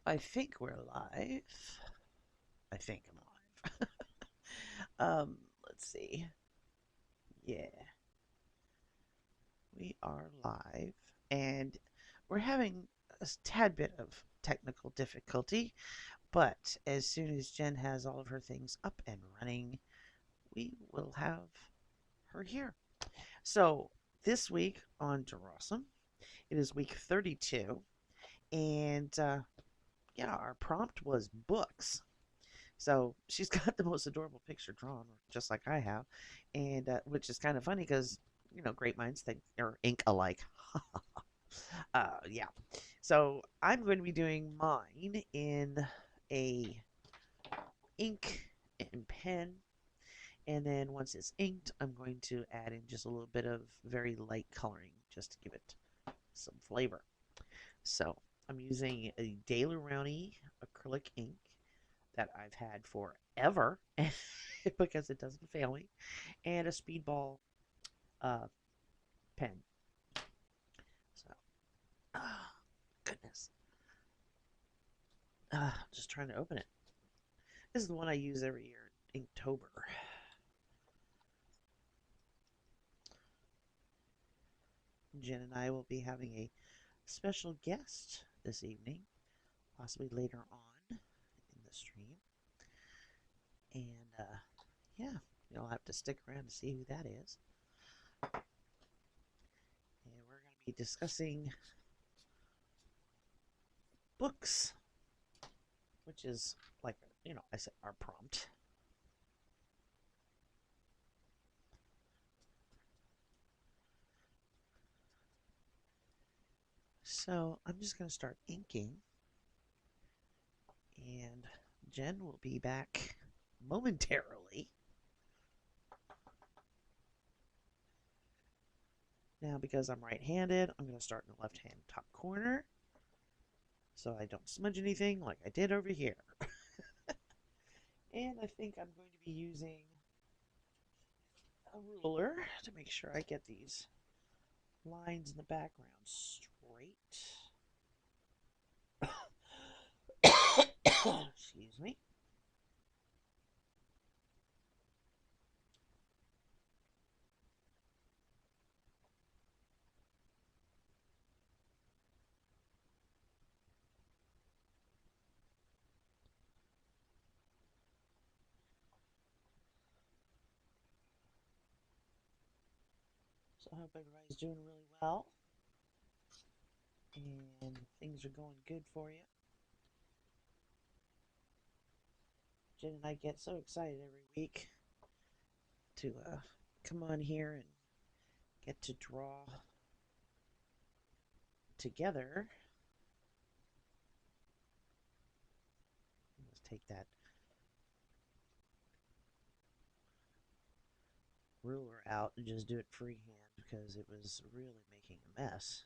I think we're live. I think I'm live. Let's see. Yeah, we are live, and we're having a tad bit of technical difficulty, but as soon as Jen has all of her things up and running, we will have her here. So this week on Drawsome, it is week 32, and yeah, our prompt was books. So she's got the most adorable picture drawn, just like I have, and which is kind of funny because great minds think or ink alike. Yeah. So I'm going to be doing mine in a ink and pen, and then once it's inked, I'm going to add in just a little bit of very light coloring just to give it some flavor. So I'm using a Daler Rowney acrylic ink that I've had forever because it doesn't fail me, and a speedball uh, pen. So, goodness. Just trying to open it. This is the one I use every year, Inktober. Jen and I will be having a special guest this evening, possibly later on in the stream. And yeah, you'll have to stick around to see who that is. And we're going to be discussing books, which is like, I said, our prompt. So I'm just going to start inking, and Jen will be back momentarily. Now, because I'm right-handed, I'm going to start in the left-hand top corner so I don't smudge anything like I did over here. And I think I'm going to be using a ruler to make sure I get these lines in the background straight. Excuse me. So I hope everybody's doing really well and things are going good for you. Jen and I get so excited every week to come on here and get to draw together. Let's take that ruler out and just do it freehand because it was really making a mess.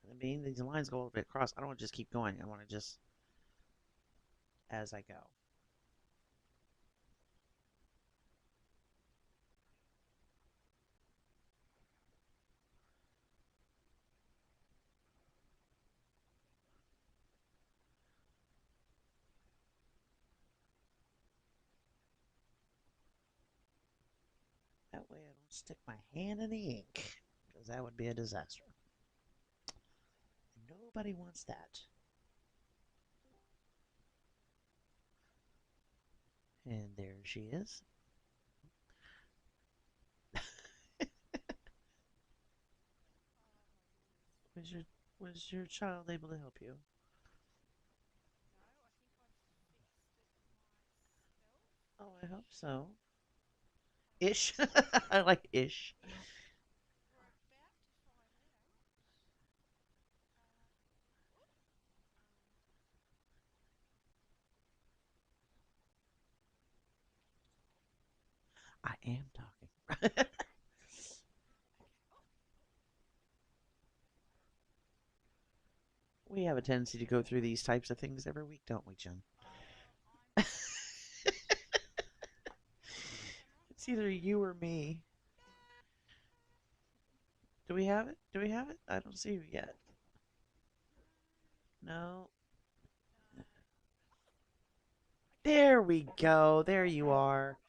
I mean, these lines go a little bit across. I don't want to just keep going. I want to just as I go. That way I don't stick my hand in the ink, because that would be a disaster. Nobody wants that. And there she is. Was your child able to help you? Oh, I hope so. Ish. I like ish. I am talking. We have a tendency to go through these types of things every week, don't we, Jen? It's either you or me. Do we have it? Do we have it? I don't see you yet. No. There we go. There you are.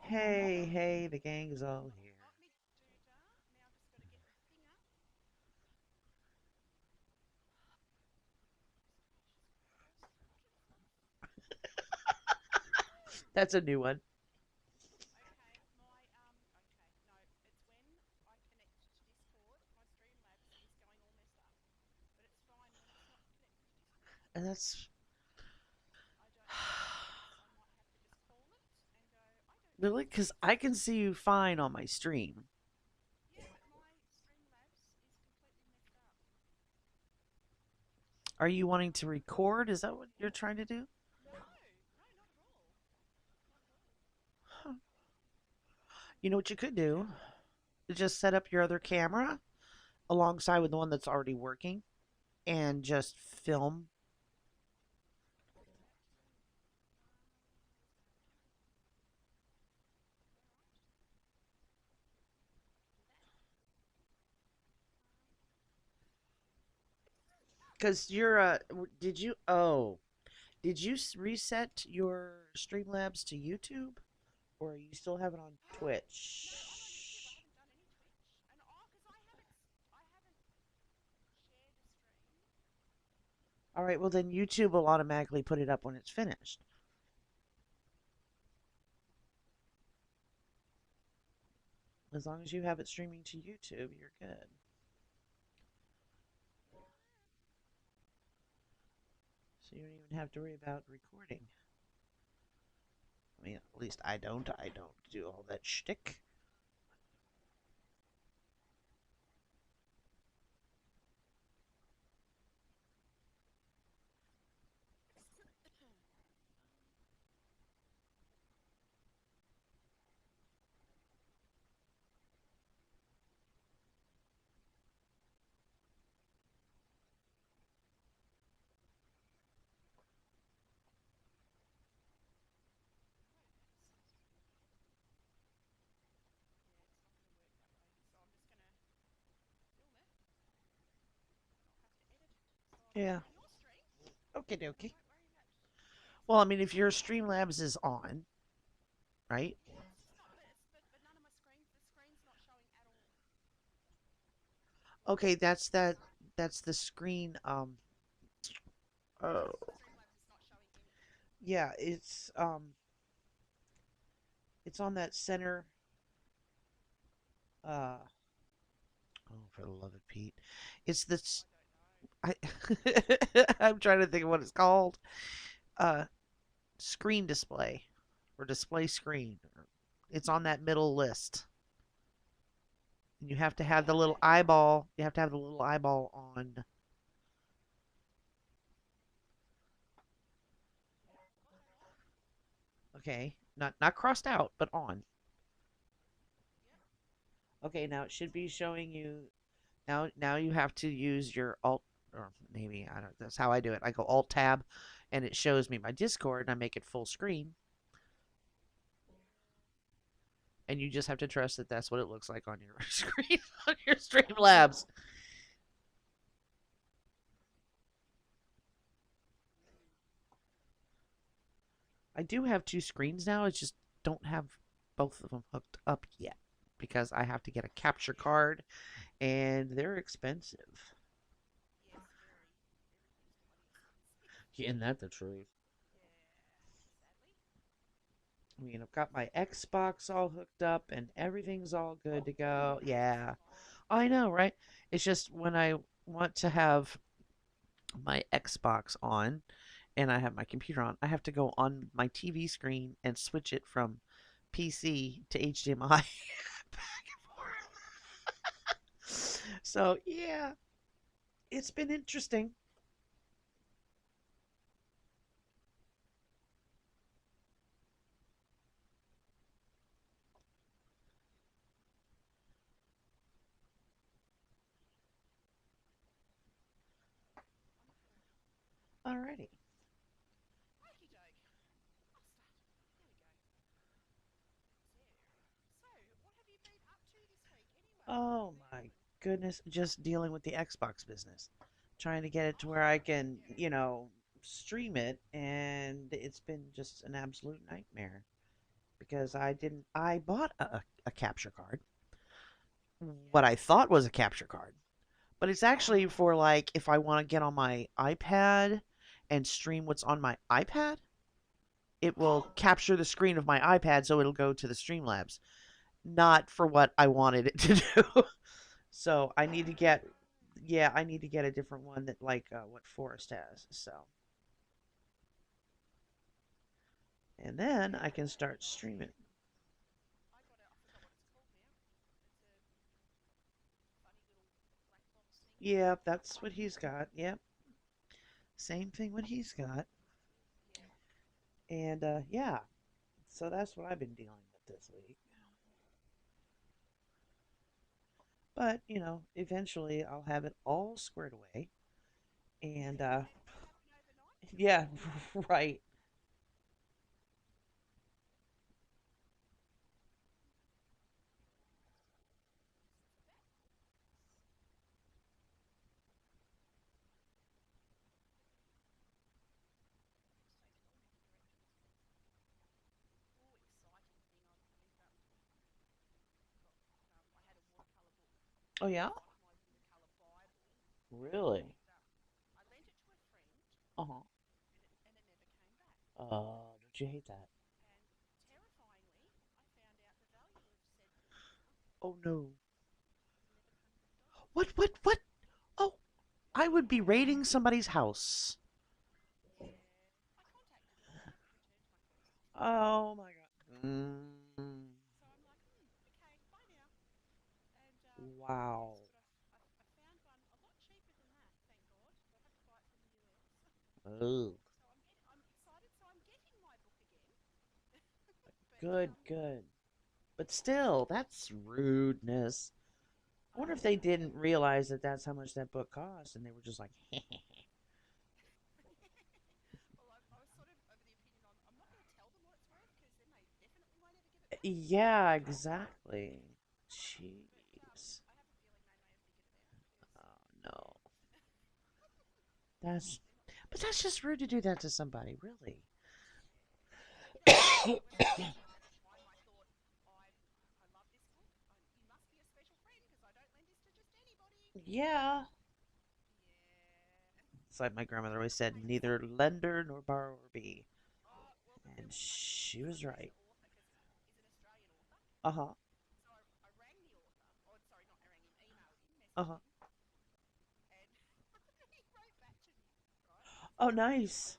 Hey, hey, the gang's all here. That's a new one. And that's really because I can see you fine on my stream. Are you wanting to record? Is that what you're trying to do? Huh. You know what you could do? Just set up your other camera alongside with the one that's already working and just film. Because you're, did you, oh, did you reset your Streamlabs to YouTube? Or you still have it on Twitch? All right, well, then YouTube will automatically put it up when it's finished. As long as you have it streaming to YouTube, you're good. So you don't even have to worry about recording. I mean, at least I don't. I don't do all that shtick. Yeah. Okay, dokie. Well, I mean, if your Streamlabs is on, right? Okay, that's that. That's the screen. Oh. Yeah, it's on that center. Uh. Oh, for the love of Pete, it's this. I. I'm trying to think of what it's called. Uh, Screen display or display screen. It's on that middle list. And you have to have the little eyeball. You have to have the little eyeball on. Okay, not crossed out, but on. Okay, now it should be showing you. Now you have to use your alt, or maybe I don't. That's how I do it. I go alt tab, and it shows me my Discord, and I make it full screen. And you just have to trust that that's what it looks like on your screen on your Streamlabs. I do have two screens now. I just don't have both of them hooked up yet because I have to get a capture card and they're expensive. Isn't that the truth? I mean, I've got my Xbox all hooked up and everything's all good to go. Yeah, I know, right? It's just when I want to have my Xbox on and I have my computer on, I have to go on my TV screen and switch it from PC to HDMI back and forth. So, yeah, it's been interesting. Alrighty. Oh my goodness, just dealing with the Xbox business. Trying to get it to where I can, stream it, and it's been just an absolute nightmare because I bought a capture card, what I thought was a capture card, but it's actually for like if I want to get on my iPad and stream what's on my iPad, it will capture the screen of my iPad so it'll go to the Streamlabs, not for what I wanted it to do. So I need to get, yeah, I need to get a different one that like what Forest has. So, and then I can start streaming. Yeah, that's what he's got. Yep, same thing what he's got. And yeah, so that's what I've been dealing with this week. But eventually I'll have it all squared away. And yeah, right. Oh yeah, really? Uh huh. Don't you hate that? Oh no. What? What? What? Oh, I would be raiding somebody's house. Oh my god. Wow. Oh, good, good. But still, that's rudeness. I wonder if they didn't realize that that's how much that book cost, and they were just like, yeah, exactly. Jeez. Oh no. That's, but that's just rude to do that to somebody, really. Yeah. It's like my grandmother always said, neither lender nor borrower be. And she was right. Uh huh. Uh huh. Oh, nice.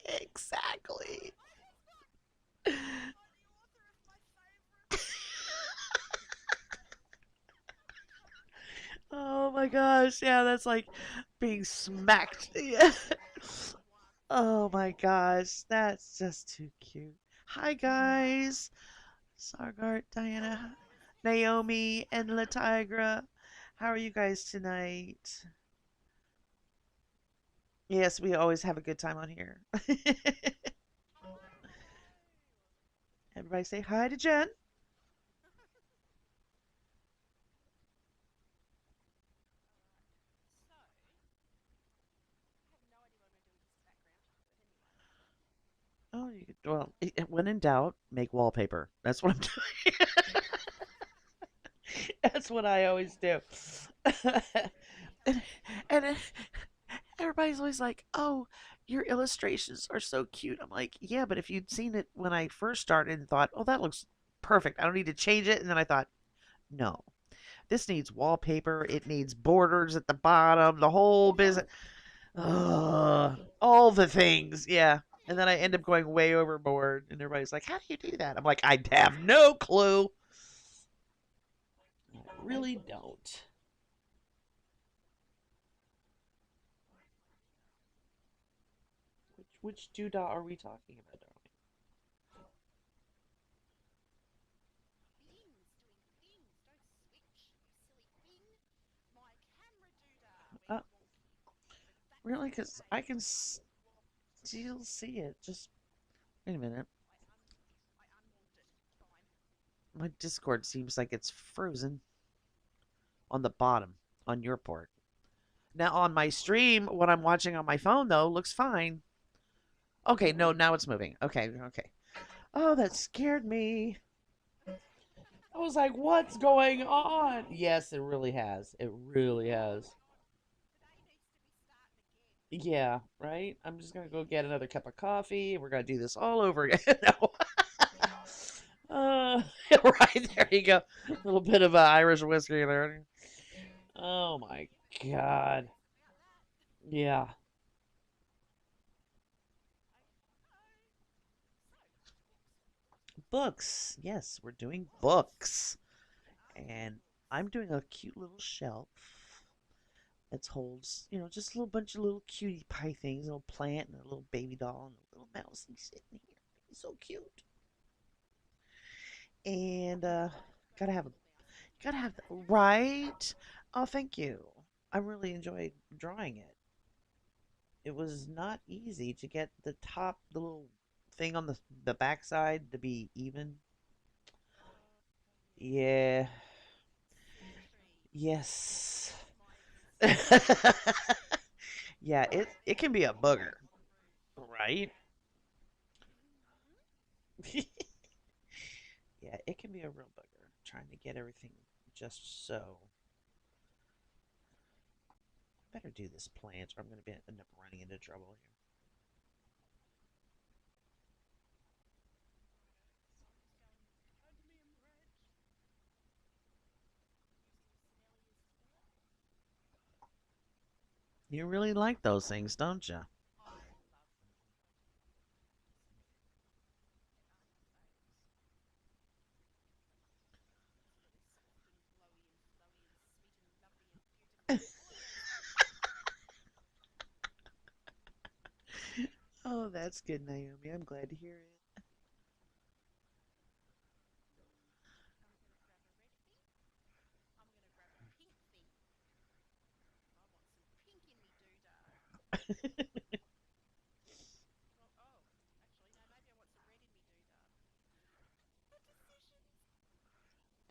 Exactly. Oh my gosh. Yeah, that's like being smacked. Yeah. Oh my gosh. That's just too cute. Hi, guys. Sargart, Diana, Naomi, and La Tigra. How are you guys tonight? Yes, we always have a good time on here. Everybody say hi to Jen. Oh, well, when in doubt, make wallpaper. That's what I'm doing. That's what I always do. and and everybody's always like, "Oh, your illustrations are so cute." I'm like, "Yeah, but if you'd seen it when I first started and thought, oh, that looks perfect. I don't need to change it." And then I thought, no, this needs wallpaper. It needs borders at the bottom. The whole business. All the things. Yeah. And then I end up going way overboard, and everybody's like, "How do you do that?" I'm like, "I have no clue. I really don't." Which doodah are we talking about, darling? Really? Because I can still see it. Just wait a minute. My Discord seems like it's frozen on the bottom on your port. Now on my stream, what I'm watching on my phone though looks fine. Okay, no, now it's moving. Okay, okay. Oh, that scared me. I was like, what's going on? Yes, it really has. It really has. Yeah, right? I'm just going to go get another cup of coffee. We're going to do this all over again. No. uh, right, there you go. A little bit of Irish whiskey there. Oh my God. Yeah. Books. Yes, we're doing books. And I'm doing a cute little shelf that holds, just a little bunch of little cutie pie things, a little plant and a little baby doll and a little mouse. He's sitting here. He's so cute. And gotta have a gotta have right. Oh, thank you. I really enjoyed drawing it. It was not easy to get the little thing on the backside to be even. Yeah. Yes. Yeah, it can be a booger, right? Yeah, it can be a real booger trying to get everything just so. Better do this plant or I'm going to end up running into trouble here. You really like those things, don't you? Oh, that's good, Naomi. I'm glad to hear it.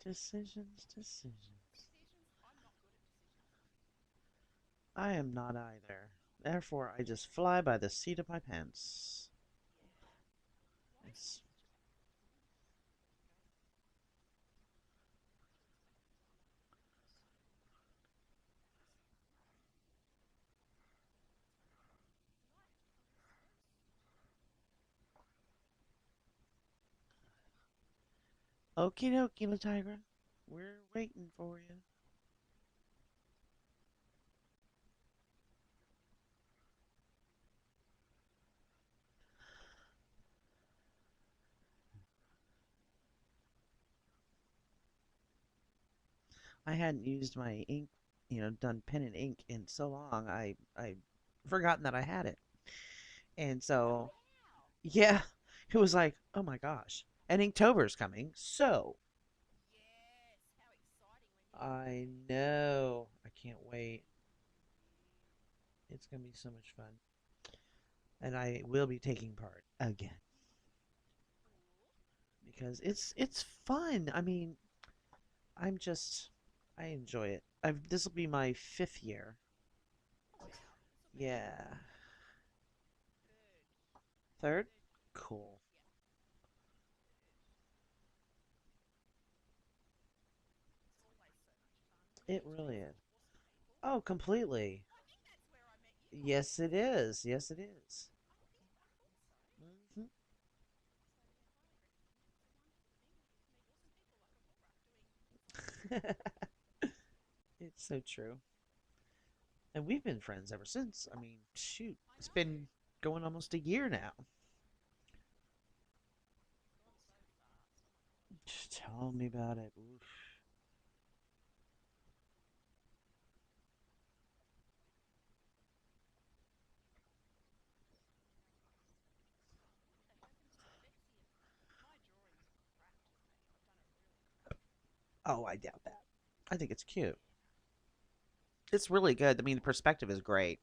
Decisions, decisions. I am not either. Therefore, I just fly by the seat of my pants. It's, okie dokie, La Tigra. We're waiting for you. I hadn't used my ink, done pen and ink in so long. I forgotten that I had it, and so yeah, it was like, oh my gosh, and Inktober's coming, so I know I can't wait. It's gonna be so much fun, and I will be taking part again because it's fun. I mean, I enjoy it. This will be my fifth year. Yeah, third, cool. It really is. Oh, completely. Yes, it is. Yes, it is. Mhm. It's so true. And we've been friends ever since. I mean, shoot, it's been going almost a year now. Just tell me about it. Oof. Oh, I doubt that. I think it's cute. It's really good. I mean, the perspective is great.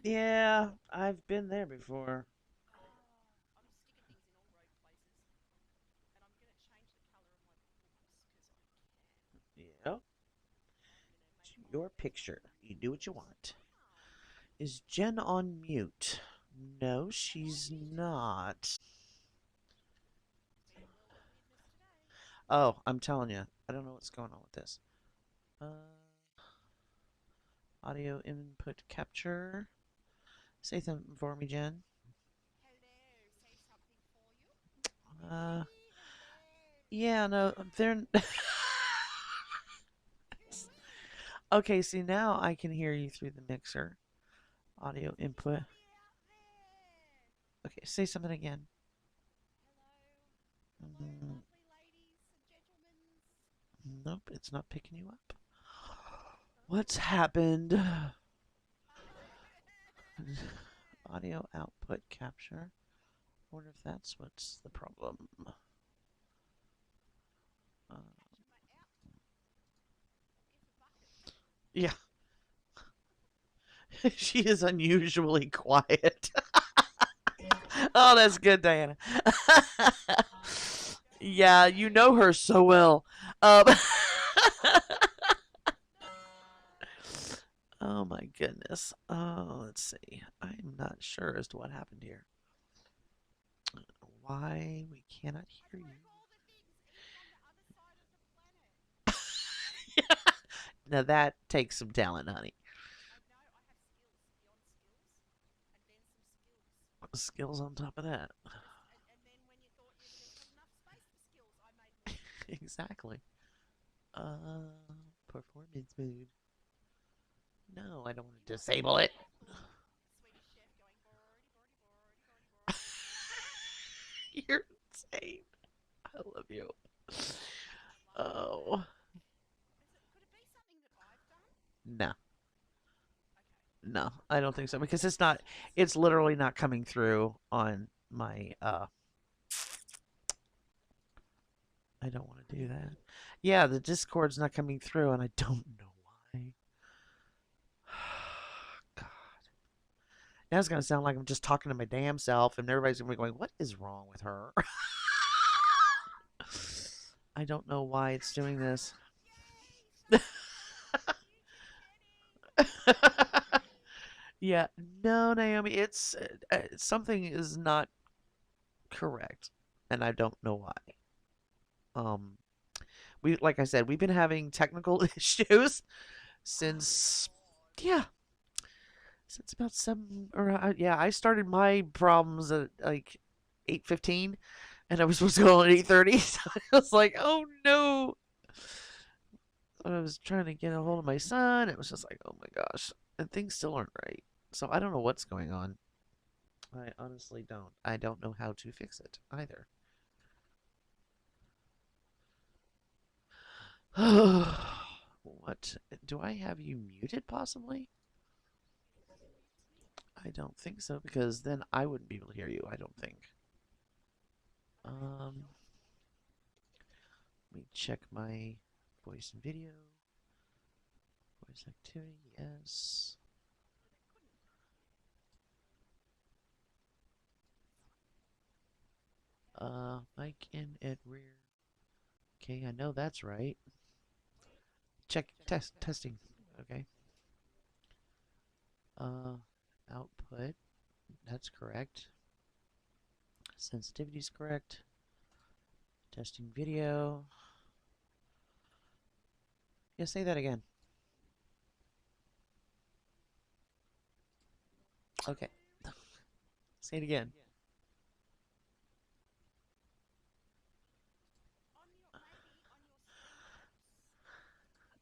Yeah, I've been there before. Yep. Your picture. You do what you want. Is Jen on mute? No, she's not. Oh, I'm telling you. I don't know what's going on with this. Uh, audio input capture. Say something for me, Jen. Uh, yeah, no, they're. Okay, see, now I can hear you through the mixer. Audio input. Okay, say something again. Mm, nope, it's not picking you up. What's happened? Audio output capture. I wonder if that's what's the problem. Uh, yeah, she is unusually quiet. Oh, that's good, Diana. Yeah, you know her so well. Um, oh my goodness. Oh, let's see. I'm not sure as to what happened here. Why we cannot hear you. Now that takes some talent, honey. Skills on top of that. Exactly. Performance mode. No, I don't want to disable it. You're insane. I love you. Oh. No. No, I don't think so because it's not. It's literally not coming through on my. I don't want to do that. Yeah, the Discord's not coming through, and I don't know why. God, now it's gonna sound like I'm just talking to my damn self, and everybody's gonna be going, "What is wrong with her?" I don't know why it's doing this. Yeah, no, Naomi, it's something is not correct, and I don't know why. Um, we like I said, we've been having technical issues since yeah, since about seven or yeah, I started my problems at like 8:15, and I was supposed to go on at 8:30. So I was like, oh no. I was trying to get a hold of my son. It was just like, oh my gosh, and things still aren't right. So I don't know what's going on. I honestly don't. I don't know how to fix it either. What? Do I have you muted possibly? I don't think so because then I wouldn't be able to hear you. I don't think. Let me check my voice and video. Voice activity, yes. Mic in at rear. Okay, I know that's right. Check testing. Okay. Uh, output. That's correct. Sensitivity is correct. Testing video. Yeah, say that again. Okay. Say it again.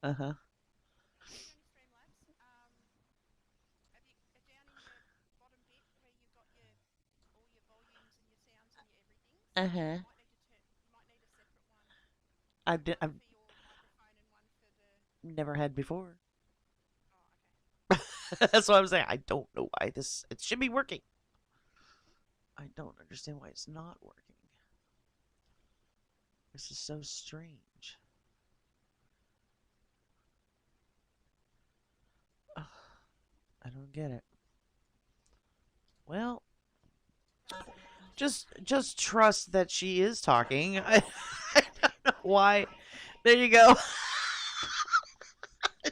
Uh huh. Uh huh. I've never had before. That's what I'm saying. I don't know why this. It should be working. I don't understand why it's not working. This is so strange. I don't get it. Well, just trust that she is talking. I don't know why. There you go.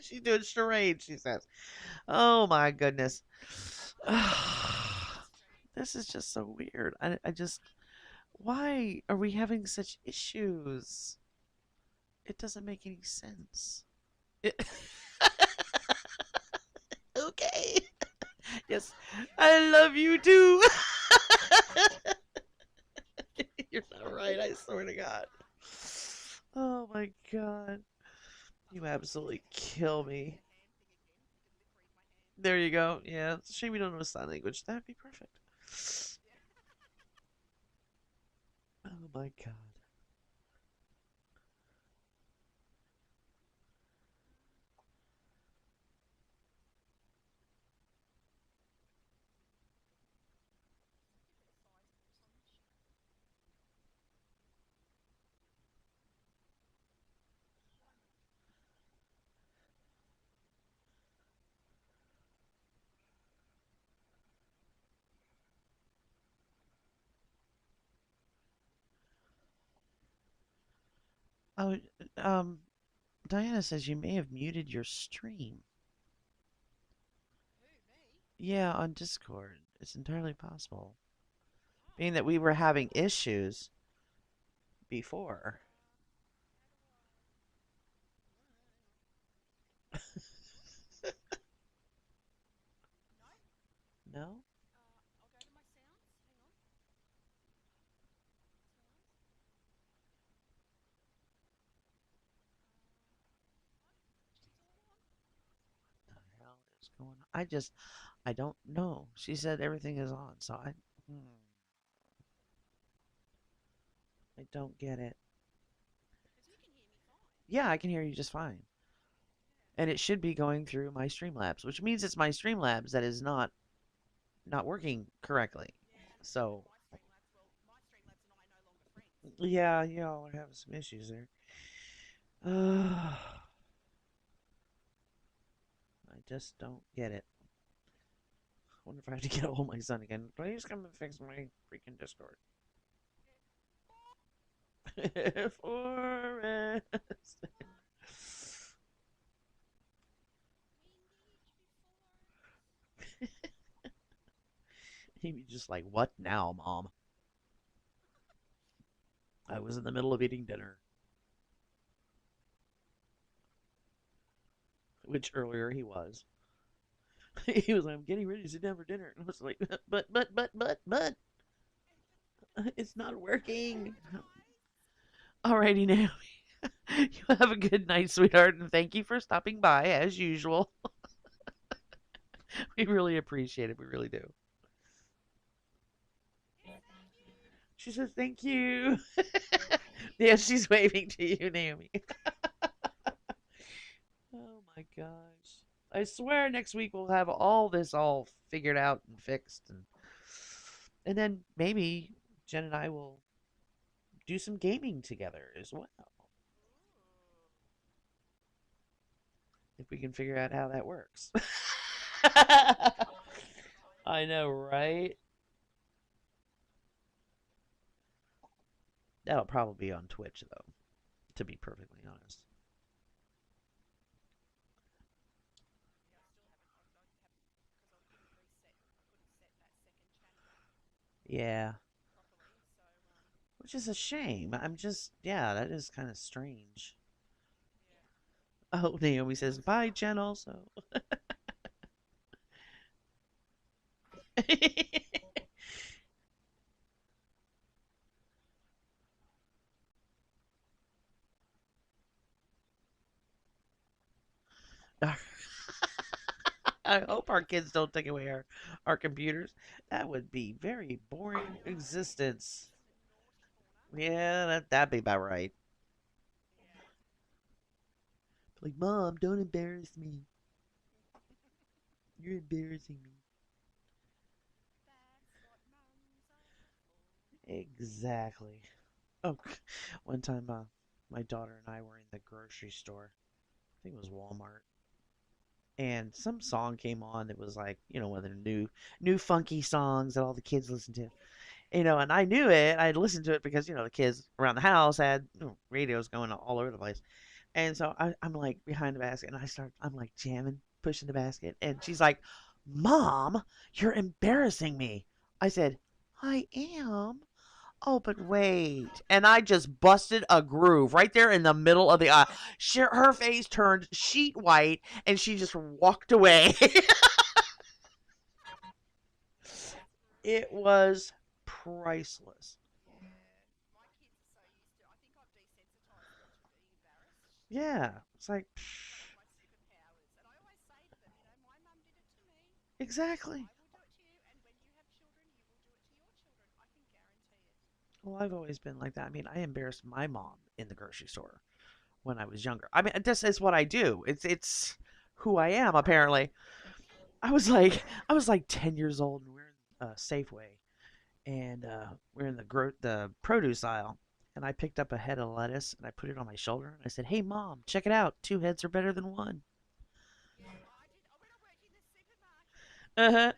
She's doing charades, she says. Oh my goodness. This is just so weird. I just, why are we having such issues? It doesn't make any sense. It, okay. Yes, I love you too. You're not right, I swear to God. Oh my God. You absolutely kill me. There you go. Yeah, it's a shame we don't know sign language. That'd be perfect. Oh my God. Oh, um, Diana says you may have muted your stream. Yeah, on Discord. It's entirely possible. Being that we were having issues before. No? What the hell is going on? I don't know. She said everything is on, so I don't get it. Yeah, I can hear you just fine. And it should be going through my Streamlabs, which means it's my Streamlabs that is not working correctly. So, yeah, y'all are having some issues there. I just don't get it. I wonder if I have to get a hold of my son again. Please come and fix my freaking Discord. Forest. He'd be just like, what now, Mom? I was in the middle of eating dinner. Which earlier he was. He was like, I'm getting ready to sit down for dinner. And I was like, but, it's not working. Alrighty now. You have a good night, sweetheart, and thank you for stopping by as usual. We really appreciate it. We really do. She says thank you. Yeah, she's waving to you, Naomi. Oh my gosh. I swear next week we'll have all this all figured out and fixed and then maybe Jen and I will do some gaming together as well. If we can figure out how that works. I know, right? That'll probably be on Twitch though, to be perfectly honest. Yeah. Which is a shame. I'm just, yeah, that is kind of strange. Oh, Naomi says, bye, Jen, also. I hope our kids don't take away our computers. That would be very boring existence. Yeah, that'd be about right. Like, Mom, don't embarrass me. You're embarrassing me. Exactly. Oh, one time, my daughter and I were in the grocery store. I think it was Walmart. and some song came on that was like, one of the new funky songs that all the kids listen to. And I knew it. I'd listened to it because, the kids around the house had radios going all over the place. And so I'm like behind the basket, and I'm like jamming, pushing the basket. And she's like, Mom, you're embarrassing me. I said, I am. Oh, but wait. And I just busted a groove right there in the middle of the aisle. Her face turned sheet white, and she just walked away. It was priceless. Yeah. It's like, exactly. Well, I've always been like that. I mean, I embarrassed my mom in the grocery store when I was younger. I mean, this is what I do. It's who I am apparently. I was like 10 years old, and we're in Safeway, and we're in the produce aisle, and I picked up a head of lettuce and I put it on my shoulder and I said, "Hey mom, check it out. Two heads are better than one." Uh-huh.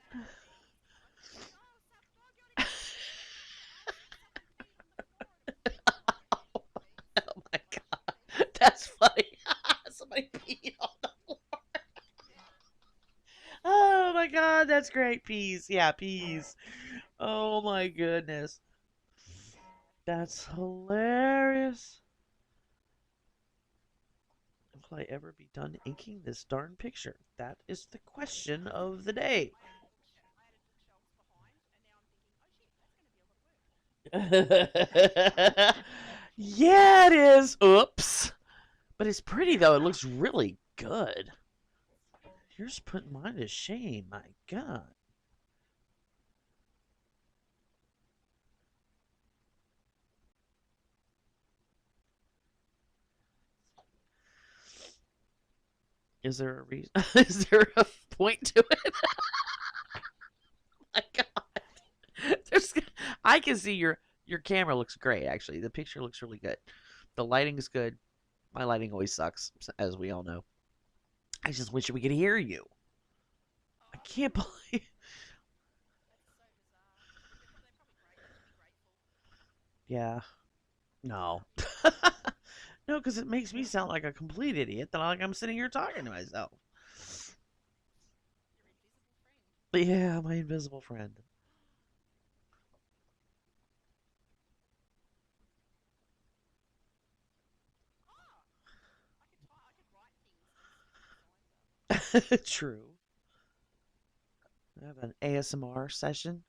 Oh my god. That's funny. Somebody peed on the floor. Oh my god, that's great. Peas. Yeah, peas. Oh my goodness. That's hilarious. Will I ever be done inking this darn picture? That is the question of the day. Yeah, it is. Oops. But it's pretty though. It looks really good. You're just putting mine to shame. My God. Is there a reason? Is there a point to it? My God. There's, I can see your camera looks great. Actually, the picture looks really good. The lighting is good. My lighting always sucks, as we all know. I just wish we could hear you. I can't believe. Yeah. No. No, because it makes me sound like a complete idiot. That like I'm sitting here talking to myself. Yeah, my invisible friend. True. I have an ASMR session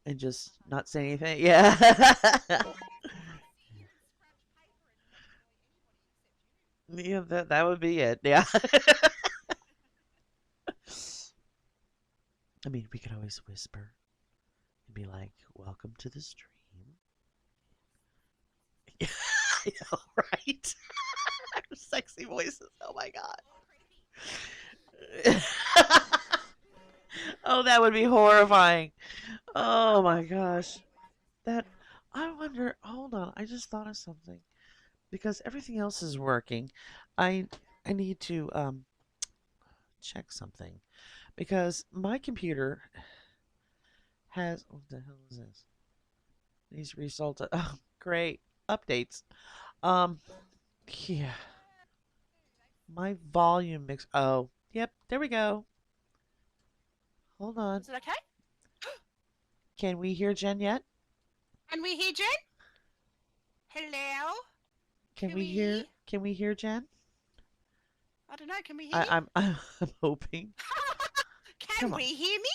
and just not say anything. Yeah. Yeah, that would be it. Yeah. I mean, we could always whisper and be like, "Welcome to the stream." Yeah, right? Sexy voices. Oh my god. Oh, that would be horrifying. Oh my gosh. That I wonder. Hold on. I just thought of something because everything else is working. I I need to check something because my computer has what the hell is this? These resulted. Oh, great updates. Um, yeah, my volume mix. Oh, yep. There we go. Hold on. Is it okay? Can we hear Jen yet? Can we hear Jen? Hello? Can Can we hear? we? Can we hear Jen? I don't know. Can we hear I, you? I'm I'm hoping. Can Come on. we hear me?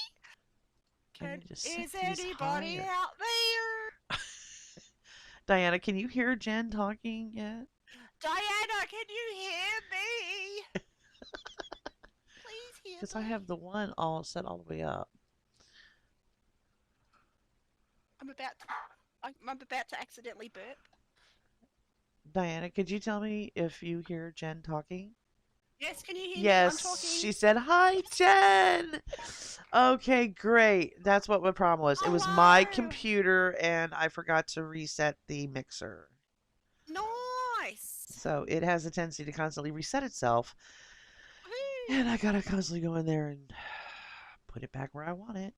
I need to set Is these anybody higher. out there? Diana, can you hear Jen talking yet? Diana, can you hear me? Please hear Because I me. have the one all set all the way up. I'm about to, I'm about to accidentally burp. Diana, could you tell me if you hear Jen talking? Yes, can you hear me? I'm Yes, talking. she said, "Hi, Jen." Okay, great. That's what my problem was. It was my Hello. computer, and I forgot to reset the mixer. Nice. So it has a tendency to constantly reset itself. And I gotta constantly go in there and put it back where I want it.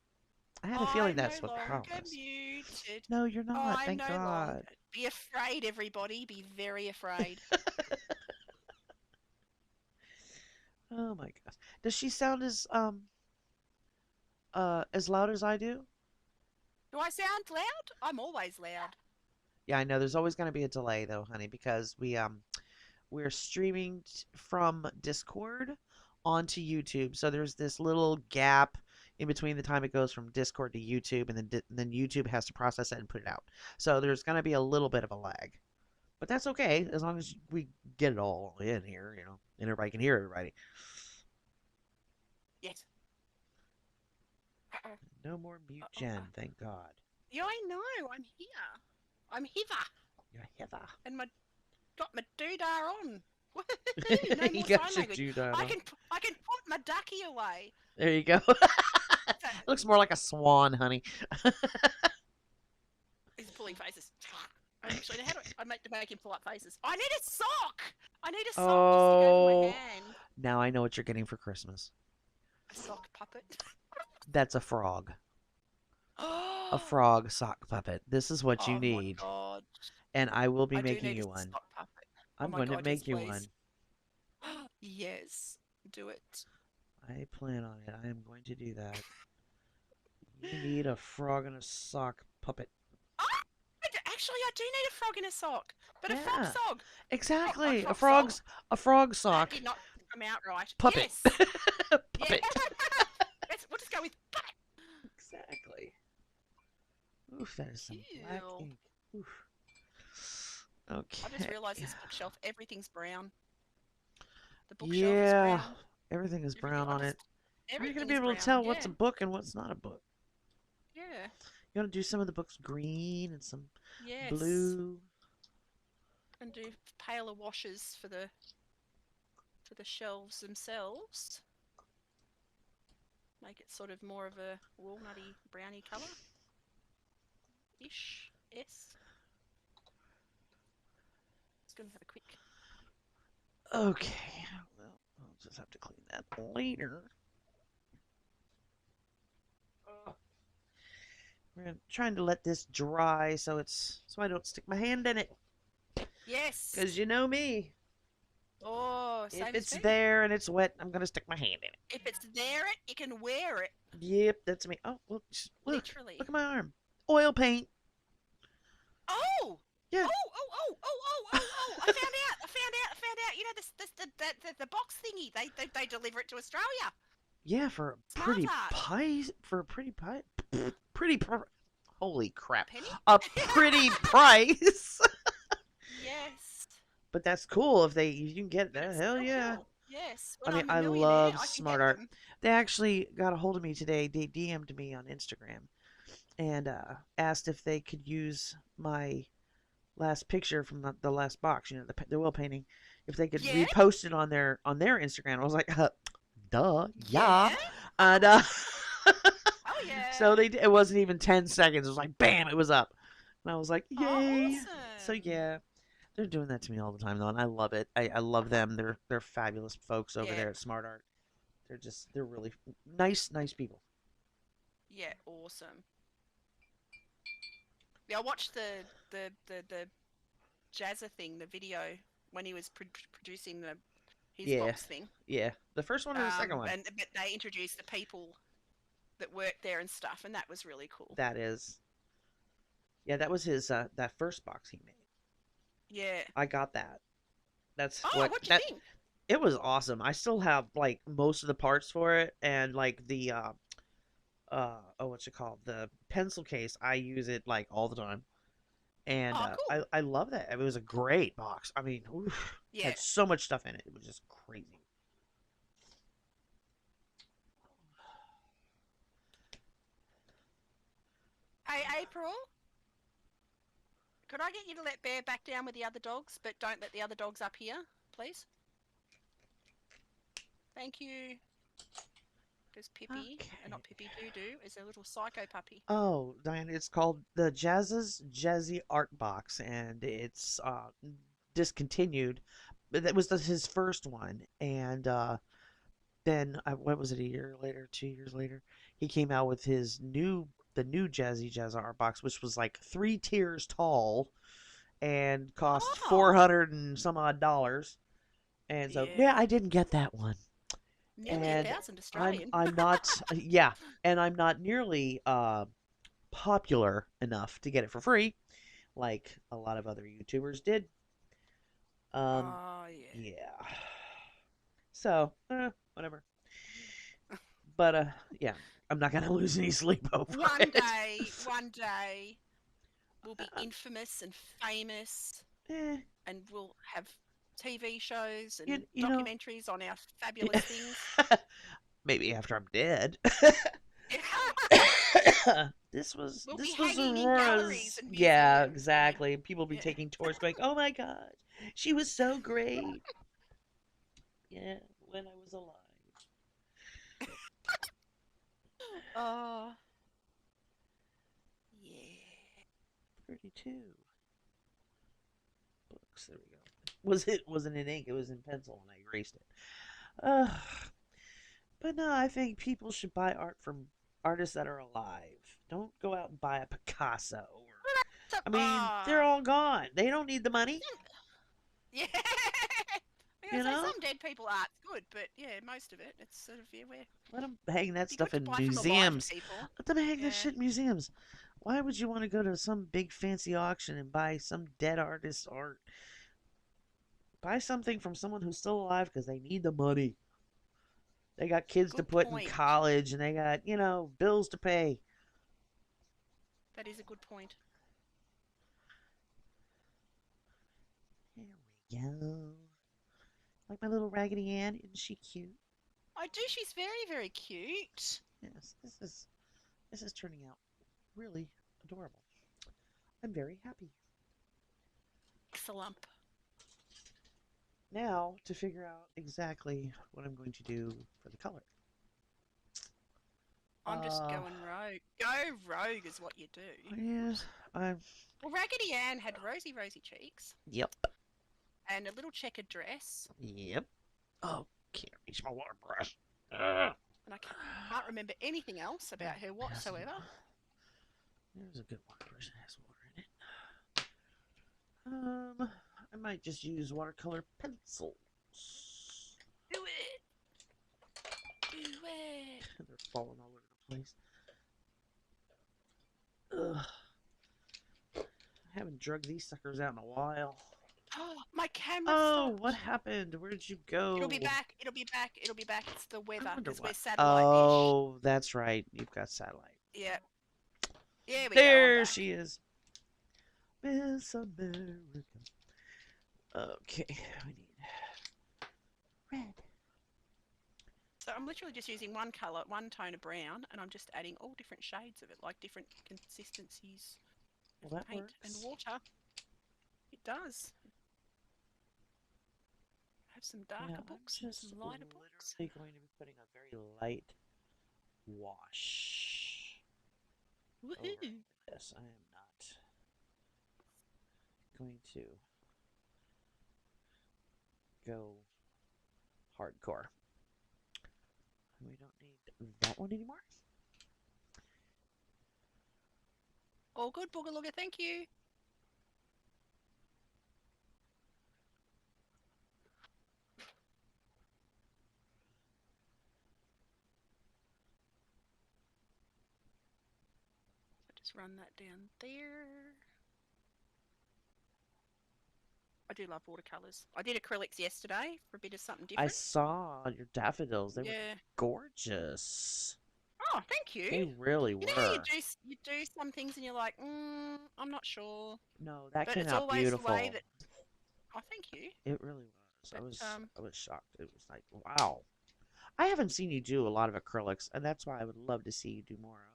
I had a feeling I'm no that's what the longer problem was. muted. No, you're not. I'm Thank no longer. God. Be afraid, everybody. Be very afraid. Oh my gosh. Does she sound as loud as I do? Do I sound loud? I'm always loud. Yeah, I know. There's always gonna be a delay though, honey, because we're streaming from Discord onto YouTube. So there's this little gap in between the time it goes from Discord to YouTube, and then YouTube has to process it and put it out. So there's gonna be a little bit of a lag, but that's okay as long as we get it all in here, and everybody can hear everybody. Yes. Uh-oh. No more mute Uh-oh. Jen, thank God. Yeah, I know. I'm here. I'm hither. You're Heather. And got my doodah on. Woohoo! No You more got sign your language. doodah on. I can put my ducky away. There you go. So, It looks more like a swan, honey. he's pulling faces. Actually, how do I make him pull up faces? I need a sock. I need a sock to stick over my Oh, hand. now I know what you're getting for Christmas. A sock puppet. That's a frog. A Oh frog sock puppet. This is what you my need. god. And I will be I do making need a you one. sock puppet. Oh I'm my going to god, yes, make you please. one. Yes, do it. I plan on it. I am going to do that. You need a frog and a sock puppet. Actually, I do need a frog in a sock, but a frog Yeah, sock. exactly. Frog sock. A frog That sock did not come out right. puppet. Yes. Yeah. Puppet. We'll just go with puppet. Exactly. Oof, that is some black Ew. ink. Oof. I just Okay. realised this bookshelf, everything's brown. The bookshelf is Yeah, brown. everything is Everything, brown on it. How are you going everything to be is able to brown. tell what's Yeah. a book and what's not a book? Yeah. You want to do some of the books green and some Yes. blue. And do paler washes for the shelves themselves. Make it sort of more of a walnutty browny colour. Ish. Yes. Just gonna have a quick. Okay, well, I'll just have to clean that later. We're trying to let this dry so I don't stick my hand in it. Yes. Cause you know me. Oh, same If as it's me. there and it's wet, I'm gonna stick my hand in it. If it's there, you can wear it. Yep, that's me. Oh, well, Literally. look at my arm. Oil paint. Oh! Yeah. Oh! I found out. You know, the box thingy. They deliver it to Australia. Yeah, for a Smart pretty art. pie. For a pretty pie. Pretty. Holy crap. Penny? A pretty price. Yes. But that's cool if you can get But that. it's Hell still yeah. cool. Yes. I When mean, I'm a I millionaire, love I can smart get art. them. They actually got a hold of me today. They DM'd me on Instagram and asked if they could use my last picture from the last box, the oil painting, if they could Yeah? repost it on their Instagram. I was like, duh, yeah. Yeah? And Oh, yeah. so it wasn't even 10 seconds. It was like, bam, it was up. And I was like, Oh, yay. awesome. So yeah, they're doing that to me all the time though, and I love it. I love them. They're fabulous folks over Yeah. there at Smart Art. They're really nice people. Yeah, awesome. Yeah, I watched the Jazza thing, the video when he was producing his Yeah. box thing. Yeah, the first one or the second one. But they introduced the people that worked there and stuff, and that was really cool. That is. Yeah, that was his that first box he made. Yeah. I got that. That's what'd you think? It was awesome. I still have like most of the parts for it, and like the what's it called? The pencil case. I use it like all the time, and Cool. I love that. It was a great box. I mean, oof, Yeah. had so much stuff in it. It was just crazy. Hey, April, could I get you to let Bear back down with the other dogs, but don't let the other dogs up here, please? Thank you. Because Pippi, not Pippi Doo-Doo, is a little psycho puppy. Oh, Diane, it's called the Jazz's Jazzy Art Box, and it's discontinued. But that was his first one, and then what was it? A year later, 2 years later, he came out with the new Jazzy Jazz Art box, which was like 3 tiers tall and cost Oh, 400 and some odd dollars. And so, yeah, yeah. I didn't get that one. Nearly a And thousand Australian. I'm not yeah, and I'm not nearly popular enough to get it for free like a lot of other YouTubers did. Um Oh, yeah. yeah. So, whatever. But yeah, I'm not going to lose any sleep over it. One day, we'll be Uh, infamous and famous, eh, and we'll have TV shows you, and you know, documentaries on our fabulous things. maybe after I'm dead. We'll be This was hanging in galleries Aurora's. and Yeah, museums. Yeah, exactly. People be yeah. taking tours, going, "Oh my gosh, she was so great." Yeah, when I was alive. Oh, yeah. 32 books. There we go. Wasn't in ink? It was in pencil, and I erased it. Uh, but no, I think people should buy art from artists that are alive. Don't go out and buy a Picasso. So, I mean, they're all gone. They don't need the money, yeah. I'm you gonna say know. some dead people art's good, but yeah, most of it, it's sort of yeah, where Let them hang that be good stuff to in buy from alive museums. people. Let them hang that Yeah, shit in museums. Why would you want to go to some big fancy auction and buy some dead artist's art? Buy something from someone who's still alive because they need the money. They got kids to good put in point. college and they got, bills to pay. That is a good point. There we go. Like my little Raggedy Ann, isn't she cute? I do. She's very, very cute. Yes, this is turning out really adorable. I'm very happy. Excellent. Now to figure out exactly what I'm going to do for the color. I'm just Uh, going rogue. Go rogue is what you do. yeah, I'm. Well, Raggedy Ann had rosy, rosy cheeks Yep, and a little checkered dress, yep. Oh, can't reach my water brush. Uh, and I can't remember anything else about her whatsoever. There's a good water brush that has water in it. I might just use watercolor pencils. Do it. Do it. They're falling all over the place. Ugh. I haven't drug these suckers out in a while. Oh, my camera Oh, stopped. what happened? Where did you go? It'll be back. It'll be back. It'll be back. It's the I weather wonder because we're what. satellite dish. Oh, that's right. You've got satellite. Yeah. There we go. I'm There back. she is. Miss America. Okay, we need red. So I'm literally just using one color, one tone of brown, and I'm just adding all different shades of it, like different consistencies of Well, that paint and works. water. It does. Have some Yeah, darker I'm books and just some lighter books. literally going to be putting a very light wash over Woohoo! this. I am not going to go hardcore. We don't need that one anymore. All good, Boogalooga. Thank you. Just run that down there. I do love watercolors. I did acrylics yesterday for a bit of something I different. saw your daffodils. They were Yeah. gorgeous. Oh, thank you. They really You know how were. you do some things and you're like, I'm not sure, No, that but came it's out always the way beautiful. that. Oh, thank you. It really was. But I was shocked. It was like, wow. I haven't seen you do a lot of acrylics, and that's why I would love to see you do more of.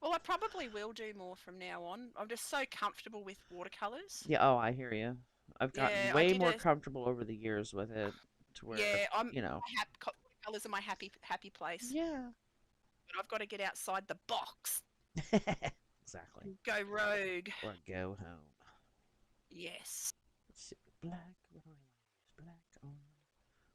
well, I probably will do more from now on. I'm just so comfortable with watercolors. Yeah, oh, I hear you. I've gotten Yeah, I way did more a. comfortable over the years with it to where, Yeah, I'm. you know. Watercolors are my happy place. Yeah. But I've got to get outside the box. Exactly. Go rogue. Or go home. Yes. Let's see. Black, what do I want to use? Black on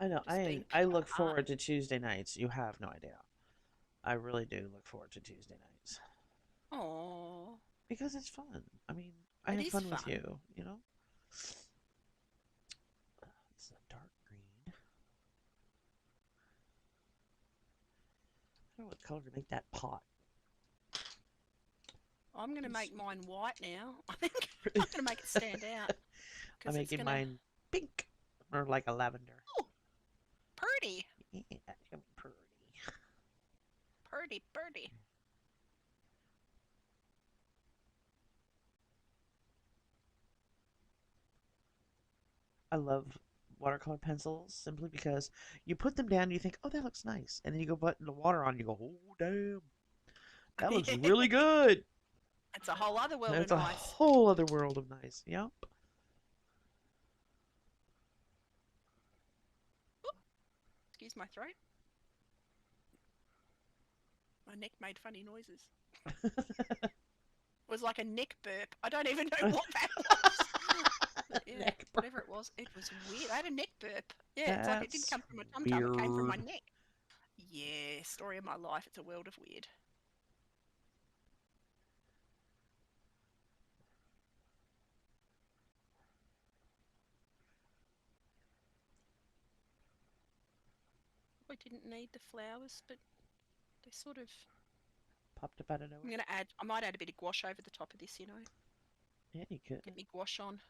I know. Just being I part look of art. forward to Tuesday nights. You have no idea. I really do look forward to Tuesday nights Oh, because it's fun. I mean, I it have is fun with fun. you. You know, it's a dark green. I don't know what color to make that pot. I'm going to It's- make mine white now. I think I'm going to make it stand out I'm because it's making going to. mine pink or like a lavender. Oh, pretty, Yeah, it's gonna be pretty. pretty, pretty. I love watercolor pencils simply because you put them down and you think, oh, that looks nice. And then you go put the water on and you go, oh, damn, that looks Yeah, really good. it's a whole other world of That's a nice. whole other world of nice. Yep. Oop, excuse my throat. My neck made funny noises. It was like a neck burp. I don't even know what that was. But yeah, Neck burn. whatever it was weird. I had a neck burp. Yeah, it's like it didn't That's come from my tum tum, it came from my weird. neck. Yeah, story of my life. It's a world of weird. I didn't need the flowers, but they sort of. Popped up out of I'm nowhere. gonna add. I might add a bit of gouache over the top of this. Yeah, you could. Get me gouache on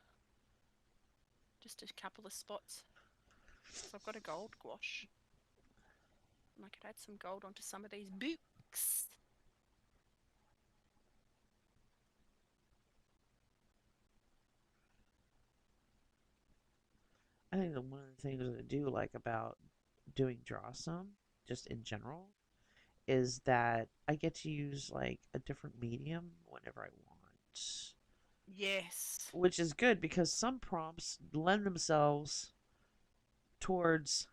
just a couple of spots. So I've got a gold gouache, and I could add some gold onto some of these books. I think that one of the things that I do like about doing Drawsome, just in general, is that I get to use like a different medium whenever I want. Yes. Which is good because some prompts lend themselves towards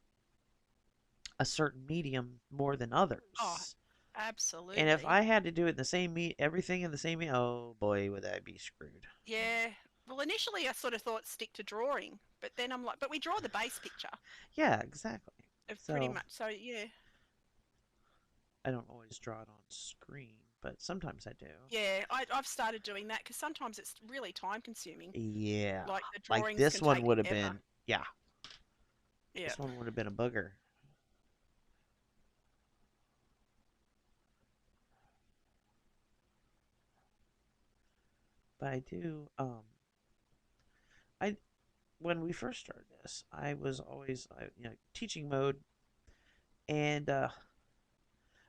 a certain medium more than Oh, others. And if absolutely. I had to do it in the same everything in the same oh boy, would I be screwed. Yeah. Well, initially I sort of thought stick to drawing, but then I'm like, but we draw the base picture Yeah, exactly. of pretty So much. So yeah, I don't always draw it on screen, but sometimes I do. yeah. I've started doing that because sometimes it's really time consuming. Yeah. Like the Like drawings this can one take would have ever. been, yeah, Yeah. this one would have been a booger. But I do, I when we first started this, I was always, teaching mode, and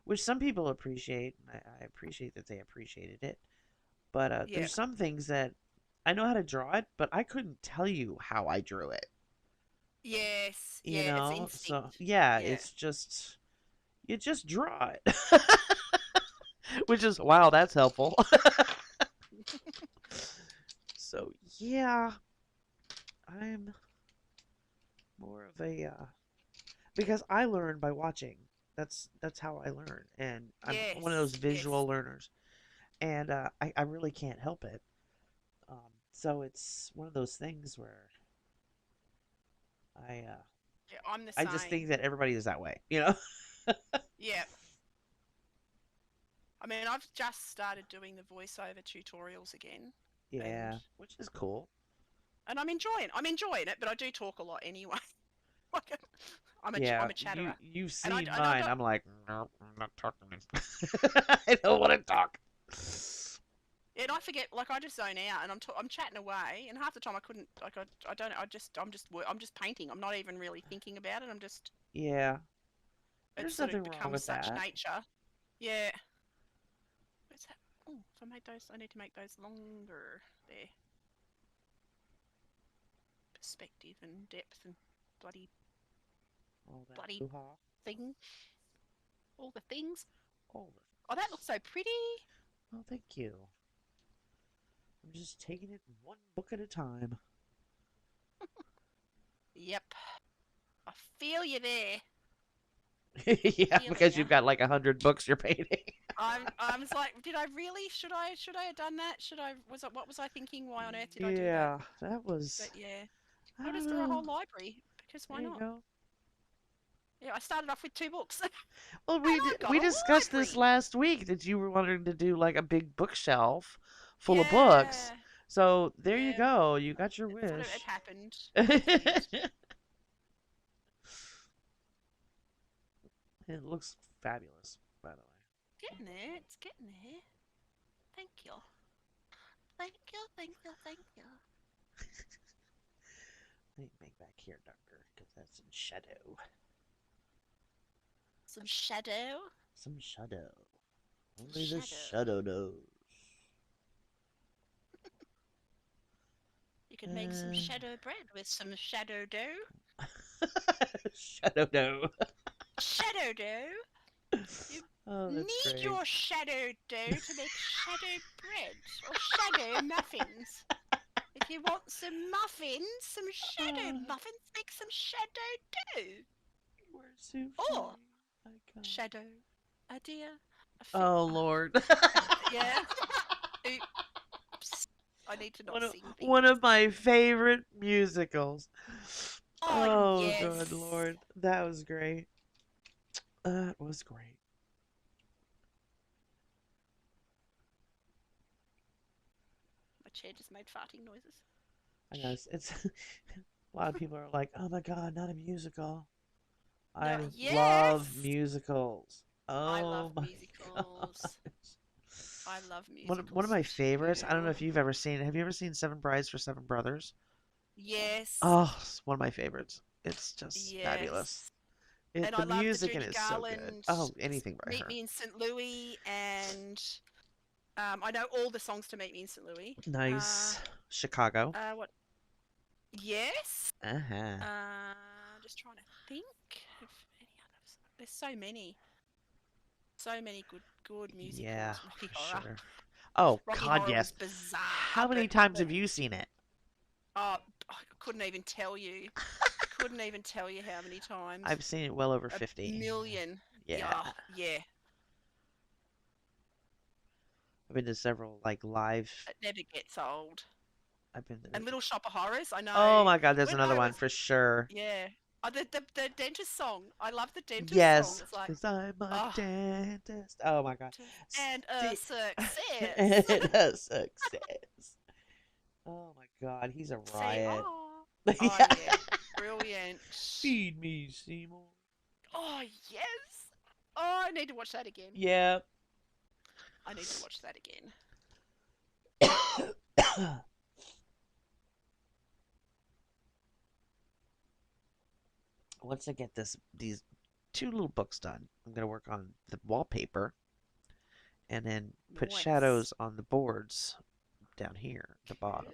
which some people appreciate. And I appreciate that they appreciated it. But Yeah. there's some things that I know how to draw it, but I couldn't tell you how I drew it. Yes. You Yeah. It's know, so instinct. yeah, Yeah. it's just you just draw it, which is wow, that's helpful. So yeah, I'm more of a because I learn by watching. That's how I learn, and I'm one of those Yes. visual Yes. learners, and I really can't help it. So it's one of those things where I uh, Yeah. I'm the I just think same. that everybody is that way, you know? Yeah. I mean, I've just started doing the voiceover tutorials again, and Yeah, which is cool. I'm enjoying it, but I do talk a lot anyway. Like, I'm Yeah, a chatterer, you've and seen I mine. don't. I'm like, nope, I'm not talking. I don't want to talk. And I forget, like I just zone out, and I'm chatting away, and half the time I couldn't, like I don't, I'm just painting. I'm not even really thinking about it. I'm just, Yeah, it's there's sort nothing of wrong becomes with such that. nature. Yeah. What's that? Oh, if I made those, I need to make those longer. There, perspective and depth and bloody All that bloody hoo-ha. thing, all the things. All the Oh, that looks so pretty. Oh, thank you. I'm just taking it one book at a time. Yep, I feel you there. Yeah, Feeling because you. you've got like 100 books you're painting. I was like, did I really? Should I have done that? Should I? What was I thinking? Why on earth did I do that? Yeah, that was. But yeah, I I'll don't just draw a know. whole library because There why you not? go. Yeah, I started off with 2 books. And Well, I got we a discussed this library. last week that you were wanting to do like a big bookshelf full of books. Yeah. So there you Yeah. go. You got your It sort of it wish. happened. It did. It looks fabulous, by the way. Getting there. It's getting there. Thank you. Thank you. Thank you. Thank you. Let me make back here darker because that's in shadow. Some shadow. Some shadow. Some Only the shadow. shadow knows. You could make some Uh, shadow bread with some shadow dough. shadow know. Shadow dough. You Oh, that's need great. your shadow dough to make shadow bread or shadow muffins. If you want some muffins, some shadow Oh, muffins, make some shadow dough. we're souffle. Or I come. shadow, a deer, a Oh Lord. yeah. Oops. I need to not one of sing things. one of my favorite musicals. Oh, Oh good yes. Lord. That was great. That was great. My chair just made farting noises. I know it's a lot of people are like, "Oh my God, not a musical." No, I love yes. musicals. I love Oh my musicals. God. I love One of musicals my favorites. I don't know too. if you've ever seen. Have you ever seen Seven Brides for Seven Brothers? Yes. Oh, it's one of my favorites. It's just fabulous. Yes. It And the I love the music in Judy it is so good. Garland Oh, anything by Meet her. Me in St. Louis, and I know all the songs to Meet Me in St. Louis. Nice. Chicago. What? Yes. Uh huh. Just trying to think of any others. There's so many, so many good Yeah, musicals. Rocky for Horror. sure. Oh Rocky God, Horror was yes. bizarre, How many but times have you seen it? oh, I couldn't even tell you. Couldn't even tell you how many times. I've seen it well over A 50. million. Yeah. Yeah, yeah. I've been to several like live. It never gets old. I've been And to. Little Shop of Horrors. I Oh know my God, there's when another I one was, for sure. yeah. Oh, the dentist song. I love the dentist song. Yes, It's like, because I'm a oh, dentist. Oh my God. and a See, success. and a success. Oh my God, he's a Say, riot. oh, oh Yeah. yeah, brilliant. Feed me, Seymour. Oh yes. Oh, I need to watch that again. Yeah. I need to watch that again. Once I get these two little books done, I'm gonna work on the wallpaper and then put Nice. shadows on the boards down here at the bottom.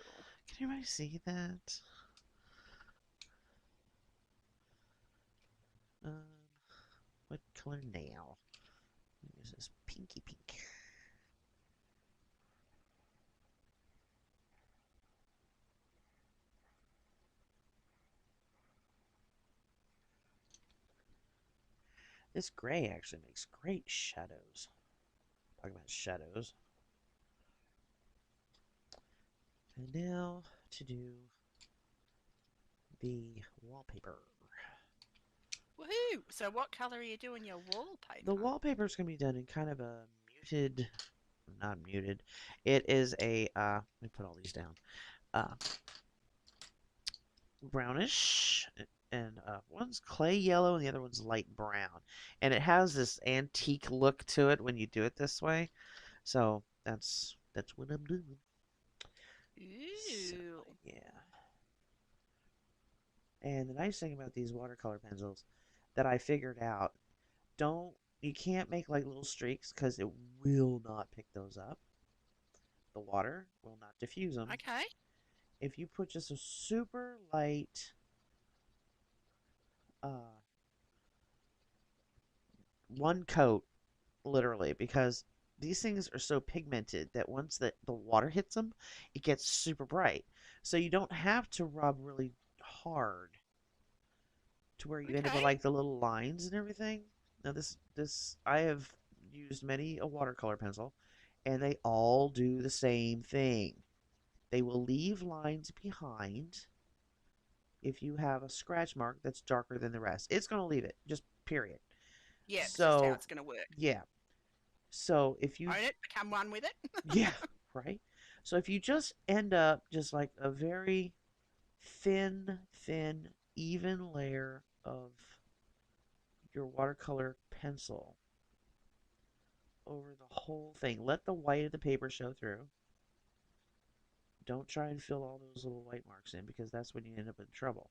Cool. Can everybody see that? Um, what color now? Use this pinky pink. This gray actually makes great shadows. Talking about shadows. And now to do the wallpaper. Woohoo! So, what color are you doing your The wallpaper? wallpaper is going to be done in kind of a muted, not muted. It is a, let me put all these down. Uh, brownish, and one's clay yellow and the other one's light brown. And it has this antique look to it when you do it this way. So that's what I'm doing. So Ooh. yeah. And the nice thing about these watercolor pencils that I figured out, don't you can't make like little streaks because it will not pick those up. The water will not diffuse them. Okay. If you put just a super light uh, one coat, literally, because these things are so pigmented that once the water hits them, it gets super bright. So you don't have to rub really hard to where you end up Okay. with like the little lines and everything. Now this I have used many a watercolor pencil, and they all do the same thing. They will leave lines behind if you have a scratch mark that's darker than the rest. It's going to leave it, just period. Yeah, it's just how So, it's going to work. yeah. So if you, Own it, become one with it. yeah, right? So if you just end up just like a very thin, even layer of your watercolor pencil over the whole thing, let the white of the paper show through. Don't try and fill all those little white marks in because that's when you end up in trouble.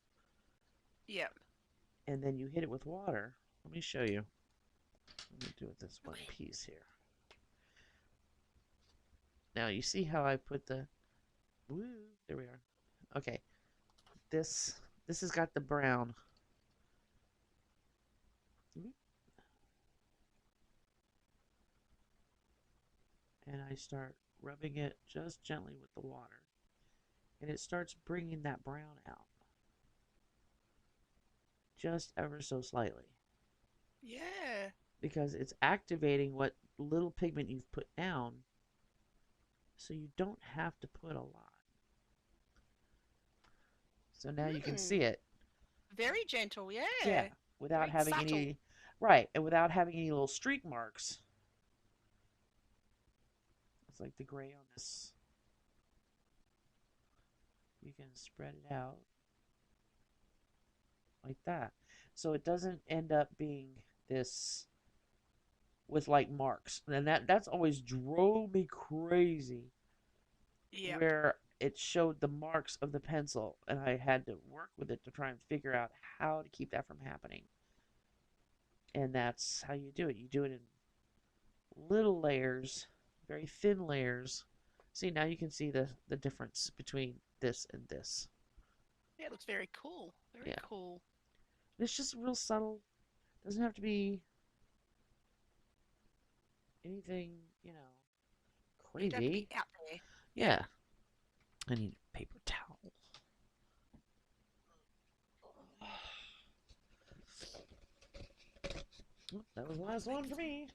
Yeah. And then you hit it with water. Let me show you. Let me do it this one Okay. piece here. Now you see how I put the woo, there we are. Okay. This has got the brown. And I start rubbing it just gently with the water. And it starts bringing that brown out just ever so slightly Yeah. because it's activating what little pigment you've put down so you don't have to put a lot. So now you can see Hmm. it. Very gentle. Yeah, Yeah. without Very having subtle. any right, and without having any little streak marks. It's like the gray on this. You can spread it out like that. So it doesn't end up being this with like marks. And that's always drove me crazy Yep. where it showed the marks of the pencil and I had to work with it to try and figure out how to keep that from happening. And that's how you do it. You do it in little layers, very thin layers. See, now you can see the difference between this and this. Yeah, it looks very cool. Very Yeah. cool. It's just real subtle. Doesn't have to be anything, You don't have to be crazy. out there. Yep. Yeah. I need a paper towel. Oh, that was the last one for me.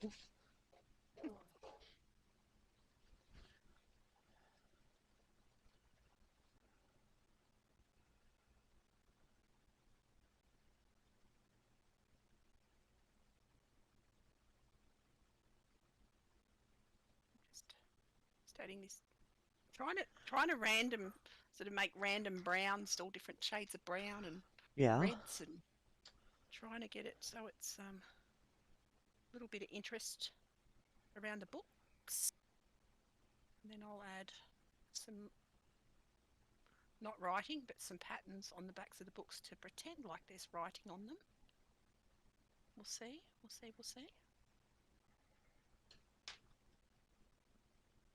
Just starting this. Trying to random sort of make random browns, all different shades of brown and Yeah. reds, and trying to get it so it's a little bit of interest around the books. And then I'll add some, not writing, but some patterns on the backs of the books to pretend like there's writing on them. We'll see. We'll see. We'll see.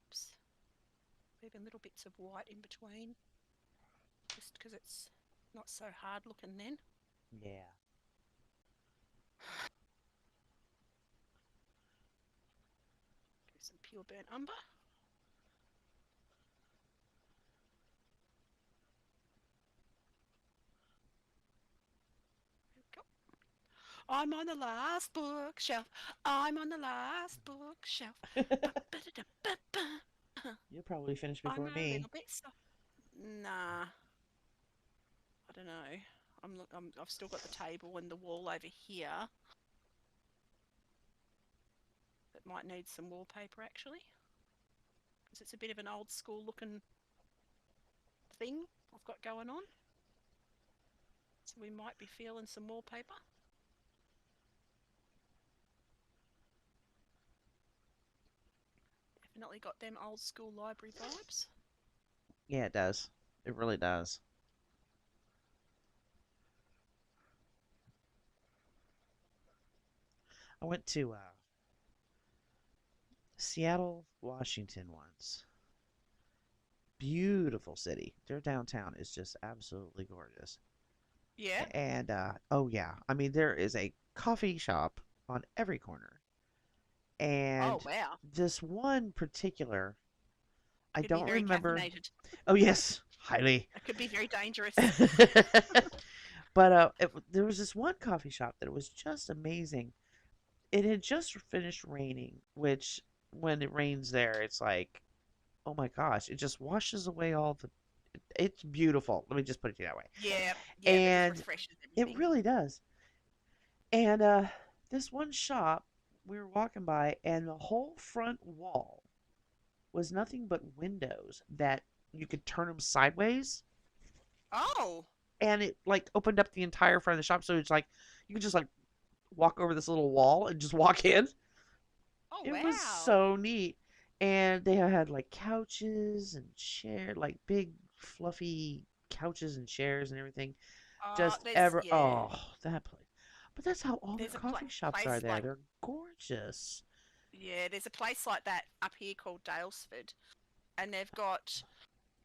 Oops. Leaving little bits of white in between, just because it's not so hard looking then. Yeah. Do some pure burnt umber. There we go. I'm on the last bookshelf. I'm on the last bookshelf. You'll probably finish I'm before a me. little bit soft. Nah, I don't know. I've still got the table and the wall over here that might need some wallpaper actually, because it's a bit of an old school looking thing I've got going on. So we might be feeling some wallpaper. Definitely got them old school library vibes. Yeah, it does. It really does. I went to Seattle, Washington once. Beautiful city. Their downtown is just absolutely gorgeous. Yeah. And oh yeah, I mean there is a coffee shop on every corner. Oh And wow. this one particular, I Could be don't very remember. caffeinated. Oh yes, highly. It could be very dangerous. But there was this one coffee shop that was just amazing. It had just finished raining, which when it rains there, it's like, oh my gosh, it just washes away all the It's beautiful. Let me just put it that way. Yeah, yeah, but it And refreshes it everything. really does. And this one shop we were walking by, and the whole front wall was nothing but windows that you could turn them sideways, Oh, and it like opened up the entire front of the shop. So it's like you could just like walk over this little wall and just walk in. oh It was wow. so neat. And they had like couches and chair, like big fluffy couches and chairs and everything. Just There's ever, yeah, oh, that place. But that's how all their there's a coffee shops are place there. like They're gorgeous. yeah, there's a place like that up here called Dalesford, and they've got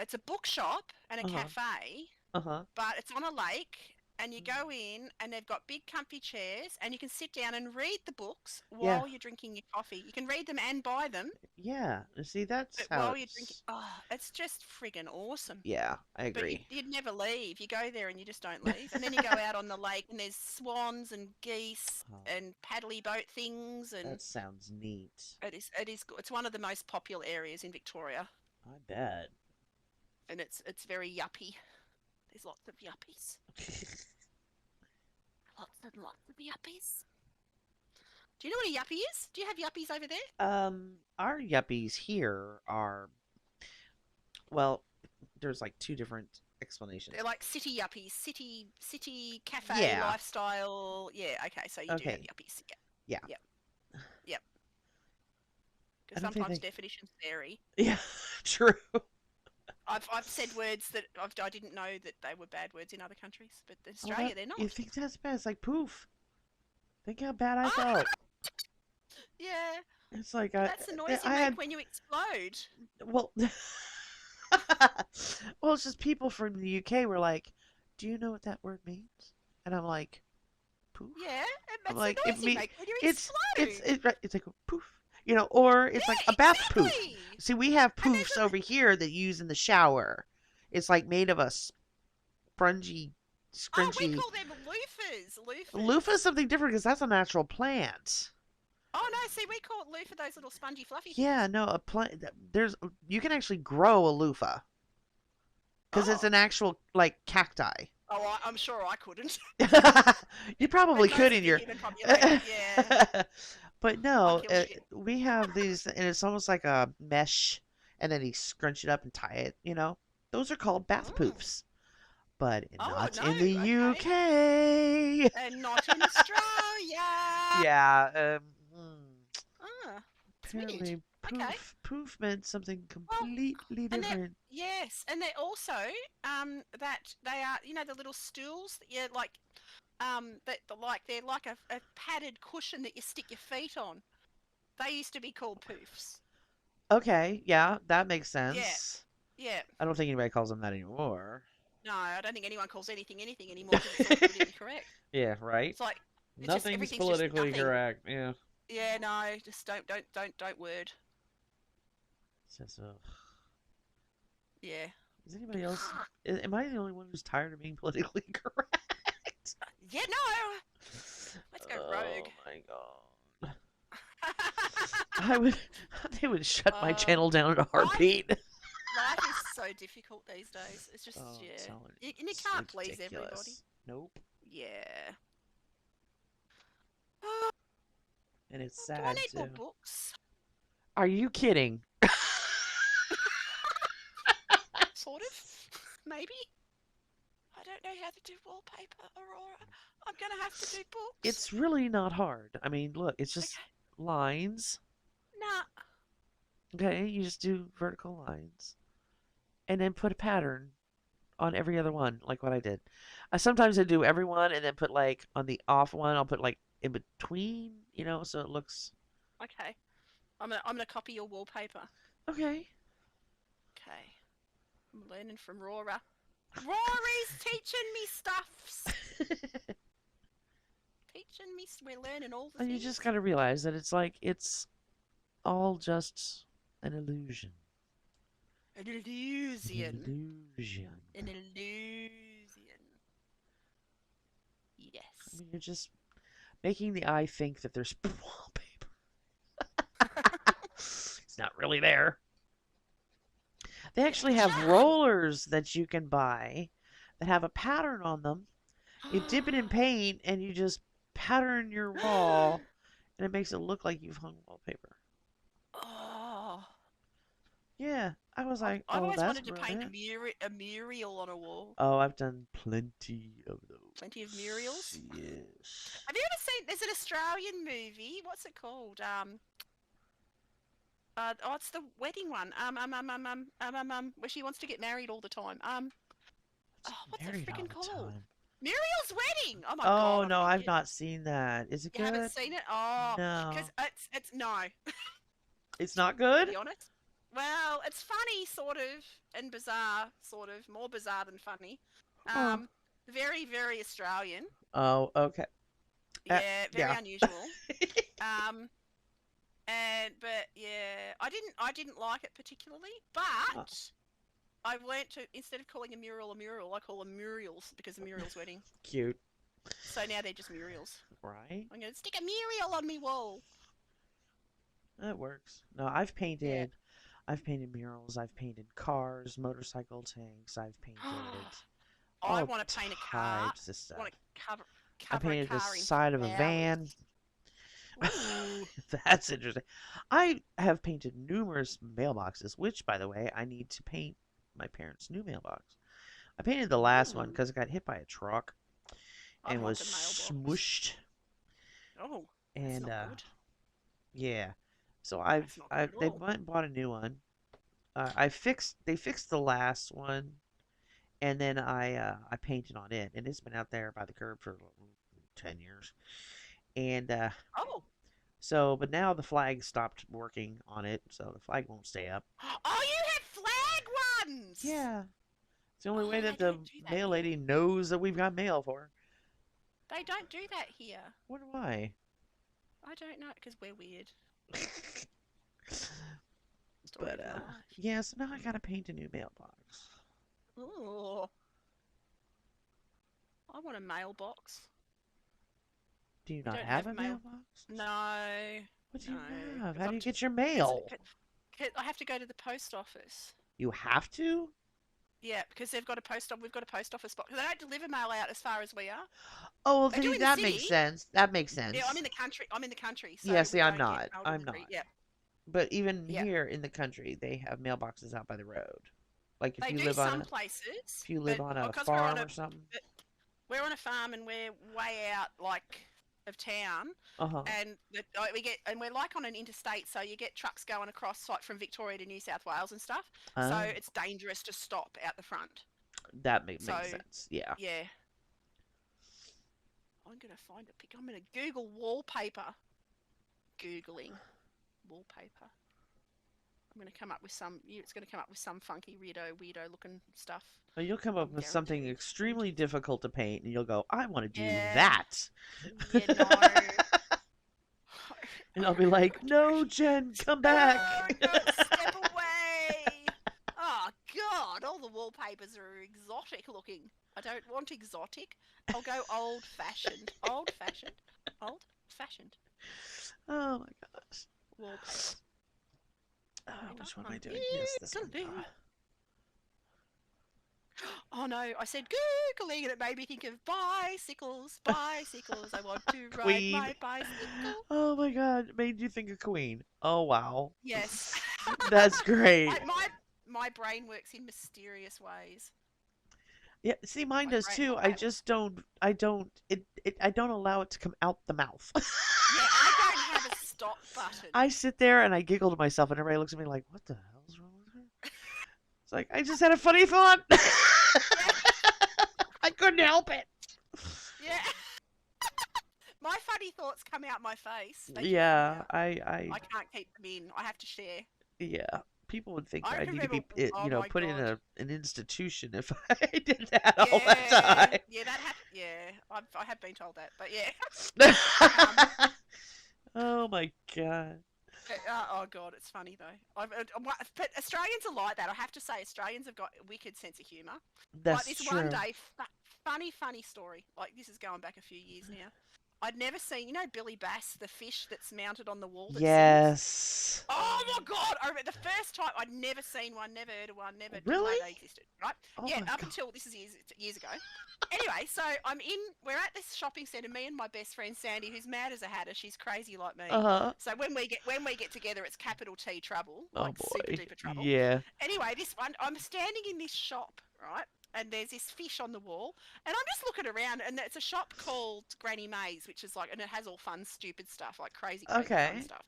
it's a bookshop and a Uh huh. cafe, Uh huh. but it's on a lake. And you go in, and they've got big, comfy chairs, and you can sit down and read the books Yeah. while you're drinking your coffee. You can read them and buy them, Yeah. See, but that's how while you're drinking, it's. oh, it's just friggin' awesome. Yeah, I But agree. you'd never leave. You go there and you just don't leave. And then you go out on the lake, and there's swans and geese Oh, and paddly boat things, and that sounds neat. it is good. It's one of the most popular areas in Victoria, I bet. and it's very yuppie. There's lots of yuppies. Lots and lots of yuppies. Do you know what a yuppie is? Do you have yuppies over there? Our yuppies here are, well, there's like two different They're explanations. like city yuppies, city cafe Yeah. lifestyle. Yeah, okay, so you do have Okay. yuppies. Yeah, Yeah. yep, yep. I Because don't think sometimes they. definitions vary. Yeah. True. I've said words that I didn't know that they were bad words in other countries, but in Oh, that Australia they're you not. think that's bad? It's like poof. Think how bad I Ah, felt. yeah, It's like that's the noise you I make had when you explode. well, well, it's just people from the UK were like, "Do you know what that word means?" And I'm like, "Poof." Yeah, and I'm that's the like, "It noise you me, make when you it's explode. it's like poof, or it's like Yeah, a bath poof. exactly. See, we have And there's poofs over here that you use in the shower. It's like made of a spongy, oh, we scrunchy. call them loofahs. Loofah is Loofahs. something different because that's a natural plant. Oh no, see, we call it loofah those little spongy fluffy Yeah, things. no, a plant. There's you can actually grow a loofah because it's Oh, an actual like cacti. oh, I'm sure I couldn't. You But probably could most in of the your. human population, yeah, But I'd no, kill shit. we have these, and it's almost like a mesh, and then you scrunch it up and tie it. Those are called bath Mm. poofs, but Oh not no, in the okay. UK. And not in Australia. Yeah, Ah, it's weird. apparently Okay. poof meant something Well, completely and they're different. yes, and they're also that they are the little stools that you like that like they're like a padded cushion that you stick your feet on. They used to be called poofs. Okay, yeah, that makes Yeah, sense. yeah. I don't think anybody calls them that anymore. No, I don't think anyone calls anything anymore because it's all politically correct. Yeah, right? It's like it's just Nothing's everything's just politically nothing. correct. Yeah. Yeah, no, just don't word. Says, Yeah. is anybody else? Am I the only one who's tired of being politically correct? Yeah, no. Let's go rogue. Oh my god. I would. They would shut my uh, channel down in a life heartbeat. life is so difficult these days. It's just Oh, I'm yeah, telling you, and you it's can't please everybody. ridiculous. Nope. Yeah. And it's Do I sad need more too. books? Are you kidding? Sort of. Maybe. I don't know how to do wallpaper, Aurora. I'm gonna have to do books. It's really not hard. I mean, look, it's just Okay. lines. Nah. Okay, you just do vertical lines and then put a pattern on every other one, like what I did. Sometimes I do every one and then put like on the off one, I'll put like in between, so it looks Okay. I'm gonna copy your wallpaper. okay. Okay. I'm learning from Rora. Rory's teaching me stuffs. Teaching me. We're learning all the And you things. just gotta realize that it's all just an illusion. An An illusion. illusion. An illusion. I Yes. mean, you're just making the eye think that there's wallpaper. It's not really there. They Yeah. actually have rollers that you can buy that have a pattern on them. You dip it in paint and you just pattern your wall, and it makes it look like you've hung wallpaper. Oh, Yeah, I was like, I've oh, always that's wanted to paint brilliant. a Muriel on a wall. Oh, I've done plenty of Plenty of those. Muriels. Yes. Have you ever seen? There's an Australian movie. What's it called? Oh, it's the wedding one. Where she wants to get married all the time. What's it Married all freaking the called? time. Muriel's Wedding. Oh my God, Oh I'm no, an I've idiot. not seen that. Is it You haven't good? seen it? Oh, because No. it's no, It's not to good? be honest. Well, it's funny, sort of, and bizarre, sort of, more bizarre than funny. Huh. Um, very, very Australian. Oh, okay. Yeah, very Yeah. unusual. Um, but yeah, I didn't like it particularly, Uh, but I've learnt to, instead of calling a mural, I call them Muriels because of Muriel's wedding. Cute. So now they're just Muriels. Right? I'm gonna stick a Muriel on me wall. That works. No, Yeah. I've painted murals, I've painted cars, motorcycle tanks, I've painted I all want to paint a car. types of I stuff. want to cover I a painted the car in side of a van. flowers. Ooh. That's interesting. I have painted numerous mailboxes, which, by the way, I need to paint my parents' new mailbox. I painted the last one Ooh. because it got hit by a truck I'd and was like a mailbox. smushed. Oh, that's And not good. yeah, so That's not good at they all. went and bought a new one. They fixed the last one, and then I painted on it, and it's been out there by the curb for 10 years. And Oh. so, but now the flag stopped working on it, so the flag won't stay up. Oh, you have flag ones. Yeah, it's the only way Oh, that they the don't do that mail here. lady knows that we've got mail for her. They don't do that here. Wonder why. I don't know because we're weird. Story But of my life. yeah, so now I gotta paint a new mailbox. Oh, I want a mailbox. Do you We not don't have have a mail. mailbox? No, What do no, you have? because How do I'm you get your because mail? I have to go to the post office. You have to? Yeah, because they've got a post office. We've got a post office box. They don't deliver mail out as far as we are. Oh, well, They do then in the that makes city. sense. That makes Yeah, I'm sense. in the country. I'm in the country, so Yeah, see, we I'm don't get not. mail I'm delivery. not. Yeah, But even yeah. here in the country, they have mailboxes out by the road. Like They do some places, if you live but on a because farm or something. we're on a farm and we're way out like of town, Uh-huh. and we're like on an interstate, so you get trucks going across like from Victoria to New South Wales and stuff. So Uh, it's dangerous to stop out the front. that So makes sense. Yeah. yeah, I'm gonna find a pic. I'm gonna Google wallpaper. Googling wallpaper. I'm gonna come up with some. It's gonna come up with some funky weirdo looking stuff. Well, you'll come up I'm with something guaranteed. extremely difficult to paint, and you'll go, "I want to do Yeah, that." yeah, no. And I'll be like, "No, Jen, come back." No, step away. Oh God, all the wallpapers are exotic looking. I don't want exotic. I'll go old fashioned. Old fashioned. Old fashioned Oh my gosh. wallpaper. Oh, Wallpaper. which one am I I'm doing? Yes, this one. Googling. Oh no, I said Googling and it made me think of bicycles, bicycles. I want to ride Queen. my bicycle. Oh my god, it made you think of Queen. Oh wow. Yes. That's great. My brain works in mysterious ways. Yeah, see, mine does too. My, I don't allow it to come out the mouth. yeah, I don't have a stop button. I sit there and I giggle to myself, and everybody looks at me like, "What the hell's wrong with her?" It's like I just had a funny thought. Yeah, I couldn't help it. yeah. My funny thoughts come out my face. They just come Yeah, out. I I can't keep them in. I have to share. yeah. People would think I I need to remember. be, Oh my put in God. an institution if I did that all the Yeah, time. yeah, that happened. Yeah, I have been told that, but yeah. um, Oh my god. oh God, it's funny though. But Australians are like that. I have to say, Australians have got a wicked sense of humour. Like That's this one true. day, funny story. Like this is going back a few years now. I'd never seen, Billy Bass, the fish that's mounted on the wall that sings. Yes. Oh my god! I remember the first time I'd never seen one, never heard of one, never didn't know Really? they existed. Right? Oh Yeah, my up god. until this is years ago. Anyway, so we're at this shopping centre. Me and my best friend Sandy, who's mad as a hatter. She's crazy like me. Uh-huh. So when we get together, it's capital T trouble, Oh like super boy. duper trouble. Yeah. Anyway, this one, I'm standing in this shop, right? And there's this fish on the wall, and I'm just looking around, and it's a shop called Granny Mae's, which is like, and it has all fun, stupid stuff, like crazy, crazy fun Okay. stuff.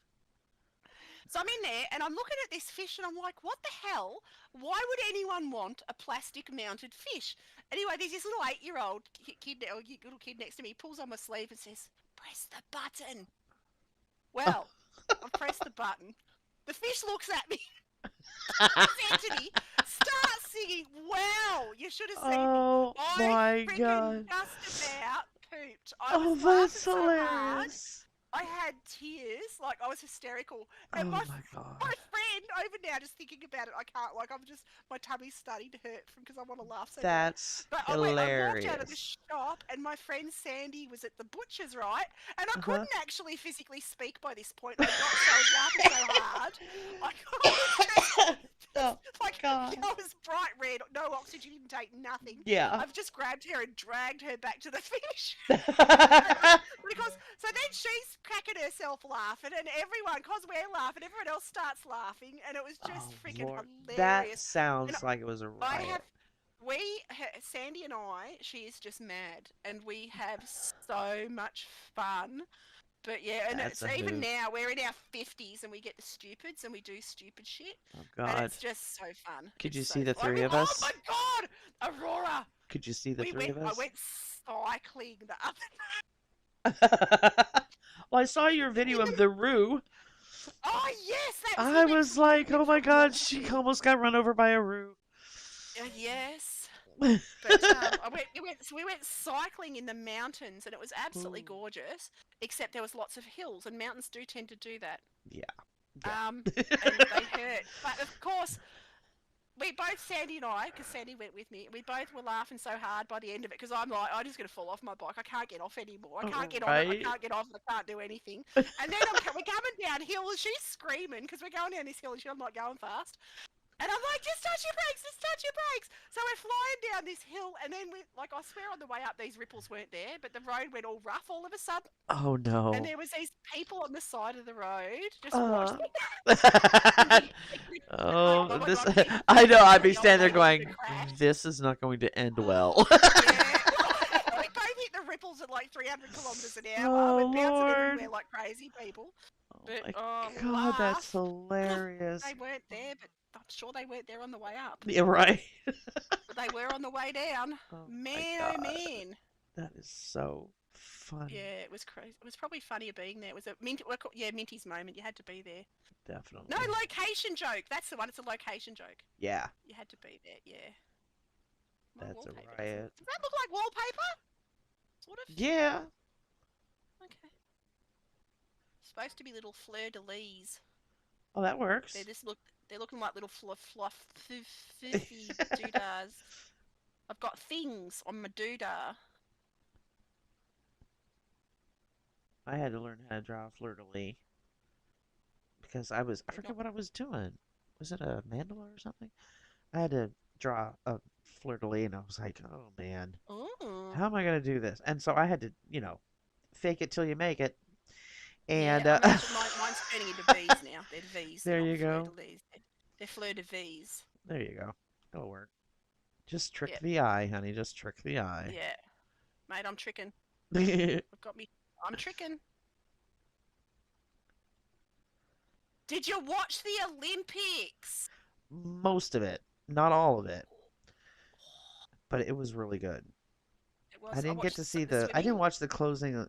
So I'm in there and I'm looking at this fish and I'm like, what the hell? Why would anyone want a plastic mounted fish? Anyway, there's this little 8-year-old kid, or little kid next to me, pulls on my sleeve and says, press the button. Oh. Well, I press the button. The fish looks at me. Anthony starts singing. Wow, you should have seen me. Oh I my freaking god. just about pooped. I was Oh, laughing that's so hard. hilarious. I had tears, like I was hysterical. And Oh my my god. my friend over now, just thinking about it, I can't. Like I'm just, my tummy's starting to hurt from because I want to laugh so bad. That's But I walked out of the hilarious. shop, and my friend Sandy was at the butcher's, right? And I Uh-huh. couldn't actually physically speak by this point. I got so I was laughing so hard. I was Oh like, god. I was bright red, no oxygen intake, nothing. Yeah. I've just grabbed her and dragged her back to the finish. Oh Because so then she's cracking herself laughing, and everyone, cause we're laughing, everyone else starts laughing, and it was just freaking Lord. That hilarious. And sounds like it was a I have, riot. Sandy and I, she is just mad, and we have so much fun. But yeah, and That's it's a even hoot. now we're in our 50s and we get the stupids and we do stupid shit, Oh and god. it's just so fun. Could you It's so see the fun. three of Oh us? my god, Aurora! Could you see the three of I us? went cycling the other Well, I saw your video in of the. the Roo. Oh yes, that was I we went was from we like, went oh my from god, she walking. almost got run over by a Roo. Yes, but we went cycling in the mountains, and it was absolutely Ooh. gorgeous. Except there was lots of hills, and mountains do tend to do that. Yeah. Um, Yeah. and they hurt. But of course, we both, Sandy and I, because Sandy went with me, we both were laughing so hard by the end of it because I'm like, I'm just going to fall off my bike. I can't get off anymore. I can't get on it. I Right? can't get off it. I can't do anything. And then we're coming downhill and she's screaming because we're going down this hill and I'm not going fast. And I'm like, just touch your brakes, just touch your brakes. So we're flying down this hill, and then I swear on the way up, these ripples weren't there, but the road went all rough all of a sudden. Oh And no. there was these people on the side of the road just Uh. watching. Thinking, Oh, oh my this. god, I know. I'd be bloody old standing there lady's going, gonna crash. this is not going to end well. Yeah. We both hit the ripples at like 300 kilometres an hour. Oh We're bouncing Lord. everywhere like crazy people. Oh But my we god, that's laughed. hilarious. They weren't there, but I'm sure they weren't there on the way up. Yeah, right. But they were on the way down. Oh my Man, oh god. man. That is so funny. Yeah, it was crazy. It was probably funnier being there. It was a Minty's moment. You had to be there. Definitely. No, location joke. That's the one. It's a location joke. Yeah, You had to be there. Yeah. My that's a wallpaper riot. Does that look like wallpaper? Sort of. Yeah. Okay. Supposed to be little fleur de lis. Oh, that works. They're looking like little fluffy doodahs. I've got things on my doodah. I had to learn how to draw a fleur de lis because I forget what I was doing. Was it a mandala or something? I had to draw a fleur de lis and I was like, oh man, Oh. how am I gonna do this? And so I had to, fake it till you make it. Yeah, And I'm actually, mine's turning into V's now. They're V's. there They're you not fleur go. de lis. They're fleur de V's. There you go. It'll work. Just trick Yep. the eye, honey. Just trick the eye. Yeah. Mate, I'm tricking. I've got me. I'm tricking. Did you watch the Olympics? Most of it, not all of it, but it was really good. It I was. I didn't get watched to see the I didn't swimming. watch the closing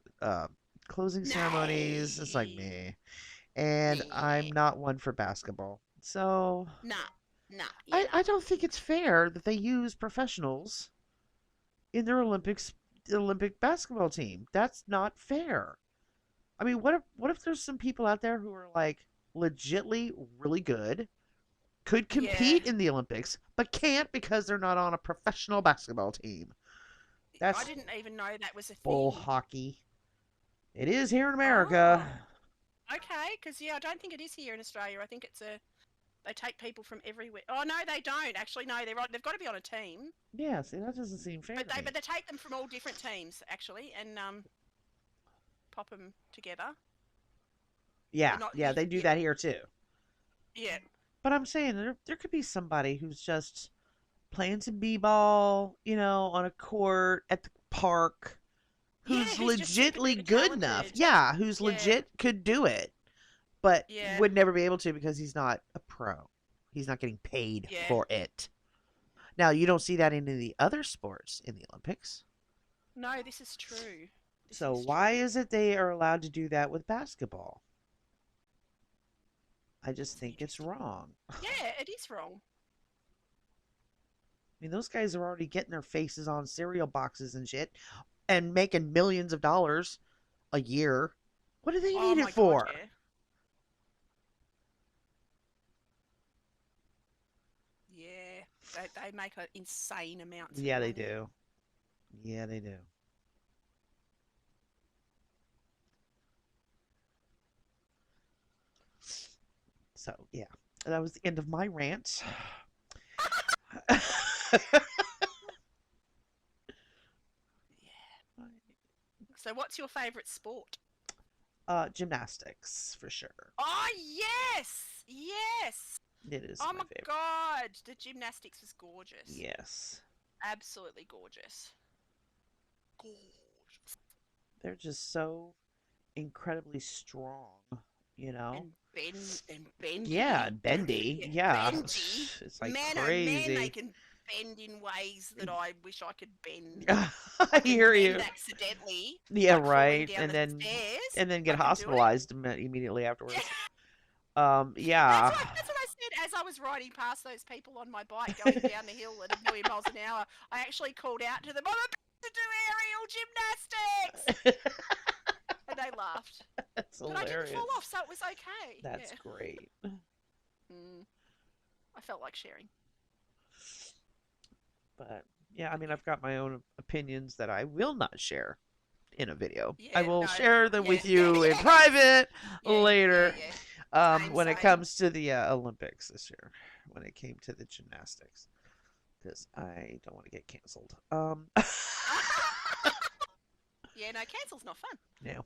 ceremonies. It's like Nay. me, and I'm Nah. not one for basketball, so Nah. Nah. I Yeah. I don't think it's fair that they use professionals in their Olympic basketball team. That's not fair. I mean, what if there's some people out there who are like legitly really good, could Yeah. compete in the Olympics, but can't because they're not on a professional basketball team? I That's didn't even know that was a bull thing. hockey. It is here in Oh, America. okay. Because I don't think it is here in Australia. I think it's a they take people from everywhere. Oh no, they don't actually. No, they're right. They've got to be on a team, Yeah, see, that doesn't seem fair but to they me. take them from all different teams actually, and pop them together. Yeah, They're not. yeah, they do that here too. Yeah, But I'm saying there could be somebody who's just playing some b-ball, on a court at the park, yeah. who's Who's just super legitly duper good enough. talented? Yeah, who's Yeah, legit could do it, but yeah, would never be able to because he's not a pro. He's not getting paid yeah. for it. Now, you don't see that in any other sports in the Olympics. No, this is true. This So is why true. is it they are allowed to do that with basketball? I just It's an think it's interesting one. wrong. I Yeah, it is wrong. mean, those guys are already getting their faces on cereal boxes and shit and making millions of dollars a year. What do they Oh need it my god, for? yeah. Yeah. They make insane amounts of Yeah, they money. do. Yeah, they do. So, yeah, that was the end of my rant. Yeah. So what's your favourite sport? Gymnastics, for sure. Oh yes! Yes! It is Oh my my favorite. god, the gymnastics was gorgeous. Yes. Absolutely gorgeous. Gorgeous. They're just so incredibly strong, you know? And bendy. Yeah, bendy. Yeah, Yeah. bendy. It's like Man, oh man, they crazy. can bend in ways that I wish I could bend. I I can hear bend you. accidentally, Yeah, like falling right. down And the then stairs. and then I get can do it. hospitalized immediately Yeah. afterwards. Yeah. That's what I said as I was riding past those people on my bike going down the hill at a million miles an hour. I actually called out to them, I'm about to do aerial gymnastics! And they laughed. That's But I didn't fall hilarious. off, so it was okay. That's Yeah. great. Mm, I felt like sharing. But yeah, I But mean, yeah. I've got my own opinions that I will not share in a video. I Yeah, will no. share them Yeah, with yeah, you in yeah. private Yeah, yeah, later. yeah. Same, When it same. comes to the Olympics this year, when it came to the gymnastics, because I don't want to get canceled. Yeah, no, cancel's not fun. No,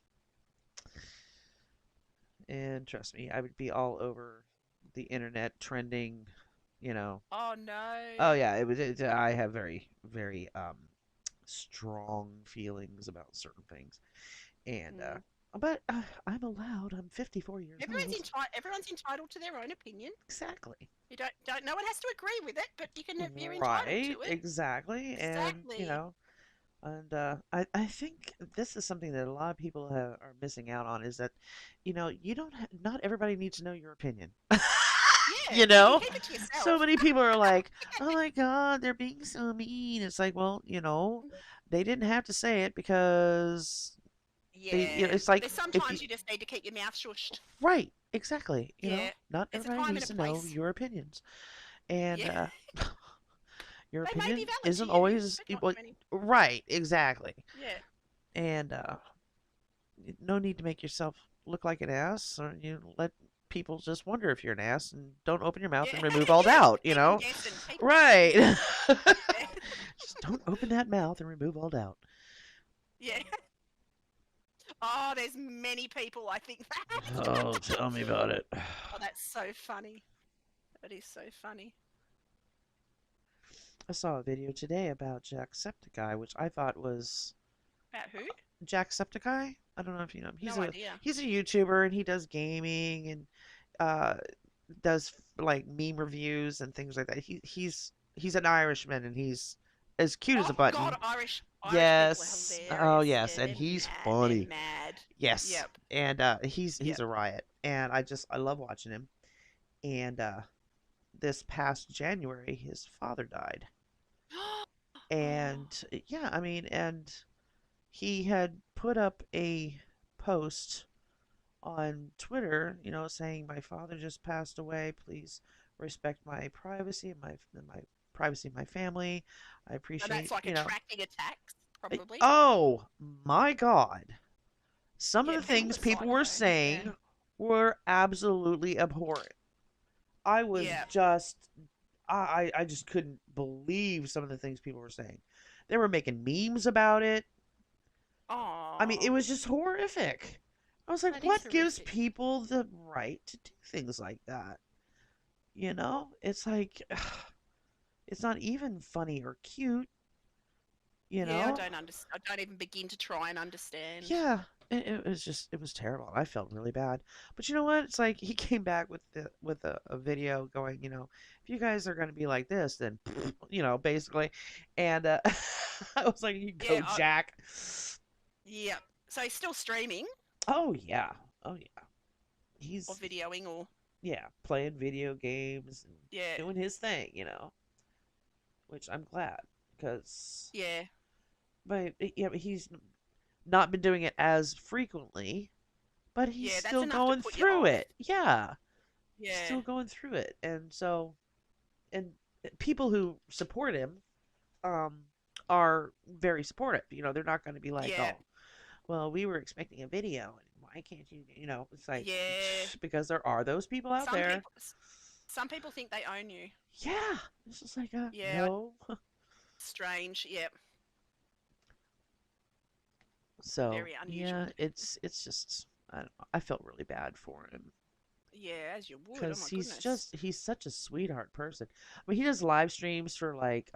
and trust me, I would be all over the internet trending. You know, Oh no. oh yeah, it was. I have very, very strong feelings about certain things, and Mm. but I'm allowed. I'm 54 years old. Everyone's entitled to their own opinion. Exactly. You don't no one has to agree with it, but you're entitled Right. to it. Exactly. And Exactly. I think this is something that a lot of people are missing out on is that, you don't not everybody needs to know your opinion. Yeah, You you can know, keep it to so yourself. many people are like, "Oh my God, they're being so mean." It's like, well, they didn't have to say it because Yeah. it's like There's if you sometimes you just need to keep your mouth shushed. right, exactly. Yeah. Not There's a everybody time and needs a to know place. your opinions, and Yeah. your They may be opinion valid to isn't you, always but not well, to many. right. Exactly, Yeah. and no need to make yourself look like an ass, or you let people just wonder if you're an ass, and don't open your mouth Yeah. and remove all Yeah. doubt. Keep them guessing. Keep them guessing. Right. Yeah. Just don't open that mouth and remove all doubt. Yeah. Oh, there's many people I think that. Oh, tell me about it. Oh, that's so funny. That is so funny. I saw a video today about Jacksepticeye, which I thought was About who? Jacksepticeye. I don't know if you know him. No idea. He's a YouTuber and he does gaming and uh does like meme reviews and things like that. He's an Irishman and he's as cute as Oh a God, button. Irish people are Yes. Oh hilarious. yes, Yeah, and they're he's mad. They're funny. mad. Yes. Yep. And he's Yep. a riot. And I love watching him. And this past January his father died. Oh, And yeah, I mean, and he had put up a post on Twitter, saying my father just passed away. Please respect my privacy and my privacy of my family. I so that's appreciate, like attracting attacks, probably. Oh my God. Some of Yeah, the being things the people were psychophones. Yeah. saying were absolutely abhorrent. I was Yeah. just I just couldn't believe some of the things people were saying. They were making memes about it. I mean, it Oh, was just horrific. I was like, that is what gives horrific. people the right to do things like that? You know, it's like it's not even funny or cute, you Yeah, I know? don't understand. I don't even begin to try and understand. Yeah, it was just it was terrible. I felt really bad. But you know what? It's like he came back with a video going, if you guys are going to be like this, then basically. And I was like, you Yeah. go, Jack. Yeah. So he's still streaming Oh yeah. Oh yeah. or He's videoing or yeah, playing video games and yeah, doing his thing, which I'm glad because yeah, but he's not been doing it as frequently, but he's yeah. That's still enough to going put you through off. it. Yeah. Yeah, Still going through it. And so and people who support him um are very supportive. They're not going to be like, yeah, "Oh, well, we were expecting a video and why can't you?" It's like yeah. because there are those people out Some there. people, some people think they own you. Yeah. It's just like Yeah, no. strange. Yeah, So, very unusual. yeah, it's just I don't know. I felt really bad for him Yeah, as you would. Oh cuz my goodness. he's such a sweetheart person. I mean, he does live streams for like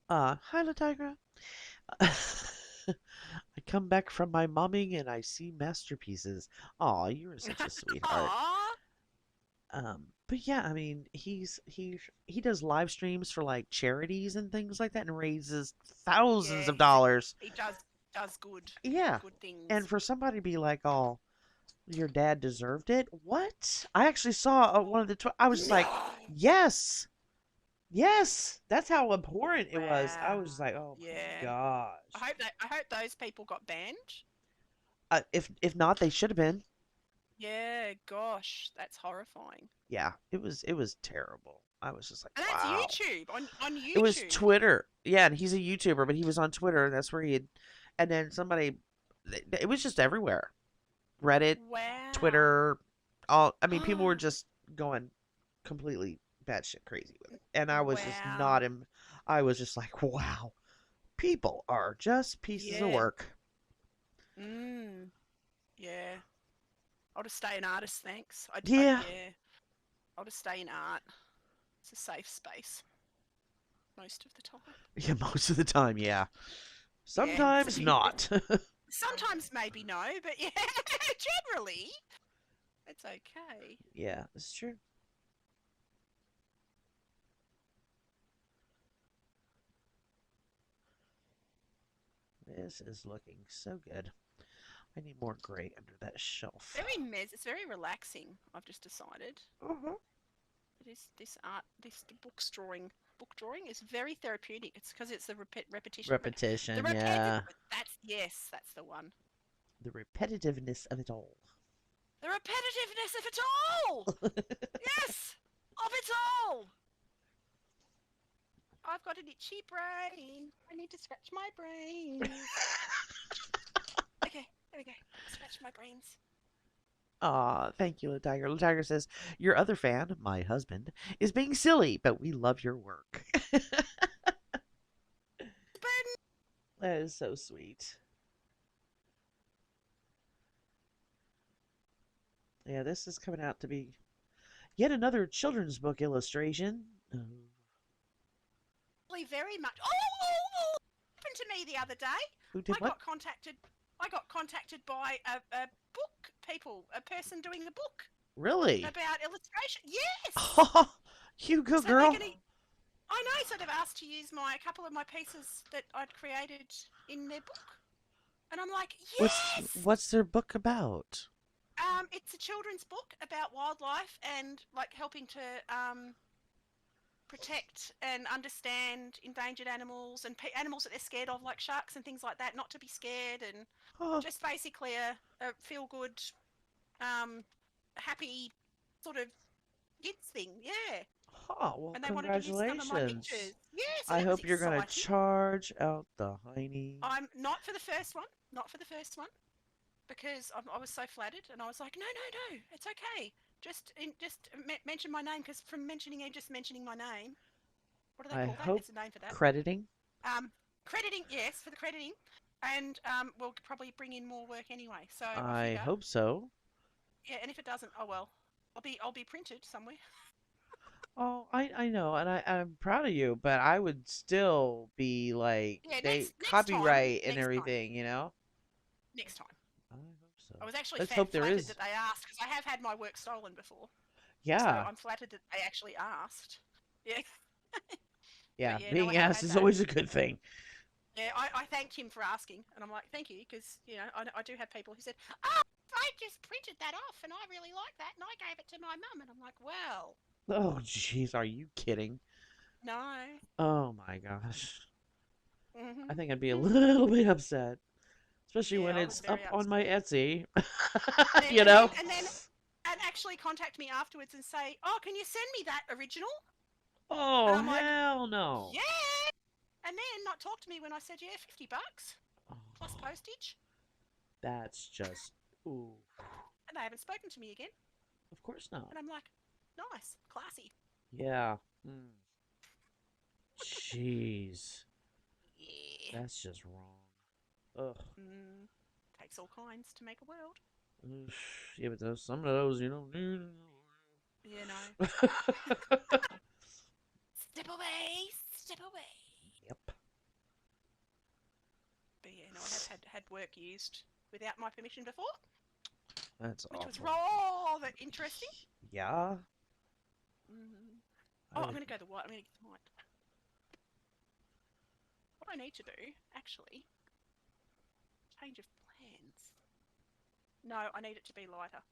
hi Latigra. I come back from my momming and I see masterpieces. Aw, you are such a sweetheart. Aw. But yeah, I mean, he does live streams for like charities and things like that and raises thousands Yeah, of dollars. he does Yeah. good things. And for somebody to be like, "Oh, your dad deserved it." What? I actually saw one of the I was just like, No. "Yes. Yes." That's how abhorrent it was. I Wow. was just like, "Oh my Yeah. gosh." I hope those people got banned. If not, they should have been. Yeah, gosh, that's horrifying. Yeah, it was terrible. I was just like, And that's wow. YouTube on It was YouTube. Twitter. Yeah, and he's a YouTuber, but he was on Twitter, and that's where he had. And then it was just everywhere. Reddit, Wow. Twitter, all. I mean, people were just going completely batshit crazy with it, and I was just not Wow. him. I was just like, wow, people are just pieces of Yeah. work. Mm. Yeah. I'll just stay an artist, thanks. Yeah, Yeah. I'll just stay in art. It's a safe space most of the time. yeah, most of the time, yeah. Yeah. Sometimes not. Sometimes maybe no, but yeah, generally it's okay. Yeah, it's true. This is looking so good. I need more gray under that shelf. It's very relaxing. I've just decided. Uh-huh. This art, book drawing is very therapeutic. It's because it's the the Repetition, repetitive. yeah. That's the one. The repetitiveness of it all. The repetitiveness of it all. Yes, of it all. I've got an itchy brain. I need to scratch my brains. Okay, there we go. Scratch my brains. Aw, thank you, Tiger. Tiger says, your other fan, my husband, is being silly, but we love your work. That is so sweet. Yeah, this is coming out to be yet another children's book illustration. Oh. Very much. Oh! Happened to me the other day. Who did I what? got contacted. I got contacted by a book a person doing a book Really? about illustration. Yes. Oh, you go, So they're girl. gonna. I know. So they've asked to use a couple of my pieces that I'd created in their book, and I'm like, What's yes. what's their book about? It's a children's book about wildlife and like helping to protect and understand endangered animals and animals that they're scared of, like sharks and things like that. Not to be scared, and Oh, just basically a feel good, um, happy sort of kids thing. Yeah. Oh, well, and they wanted to use some of my congratulations. pictures. Yes, and I it was hope you're gonna exciting. charge out the hiney. I'm not for the first one, not for the first one, because I was so flattered, and I was like, no, no, no, it's okay. Just mention my name, because from just mentioning my name, what do they I call that? hope There's a name for that. crediting. Um, Crediting, yes, for the crediting, and we'll probably bring in more work anyway. So I I figure, hope so. yeah, and if it doesn't, oh well, I'll be printed somewhere. Oh, I know, and I'm proud of you, but I would still be like Yeah, they next time, copyright and next time, everything, you know? next time. I hope so. I was actually Let's hope there flattered is. that they asked because I have had my work stolen before. So Yeah. I'm flattered that they actually asked. Yeah, Yeah, but yeah, no, I being have asked had is that. always a good thing. Yeah, I thanked him for asking, and I'm like, thank you, because I do have people who said, oh, I just printed that off, and I really like that, and I gave it to my mum, and I'm like, well, Oh, jeez, are you kidding? no. Oh my gosh. I think I'd be a Mhm. little bit upset, especially when Yeah, I was it's up very on my upset. Etsy. Yeah, You know? and actually contact me afterwards and say, oh, can you send me that original? And Oh, I'm like, hell no. yeah. And then not talk to me when I said, yeah, $50 plus Oh, postage. that's just, ooh. And they haven't spoken to me again. Of course not. And I'm like, nice, classy. Yeah. Mm. Jeez. Yeah. That's just wrong. Ugh. Mm, takes all kinds to make a world. Oof. Yeah, but some of those you don't need. You know. Step away, step away. Yep. But yeah, no, I have had work used without my permission before, That's which was awful. rather interesting. Yeah. Mm. I Oh, I'm would. going to go the white. I'm going to get the white. What I need to do, actually, change of plans. No, I need it to be lighter.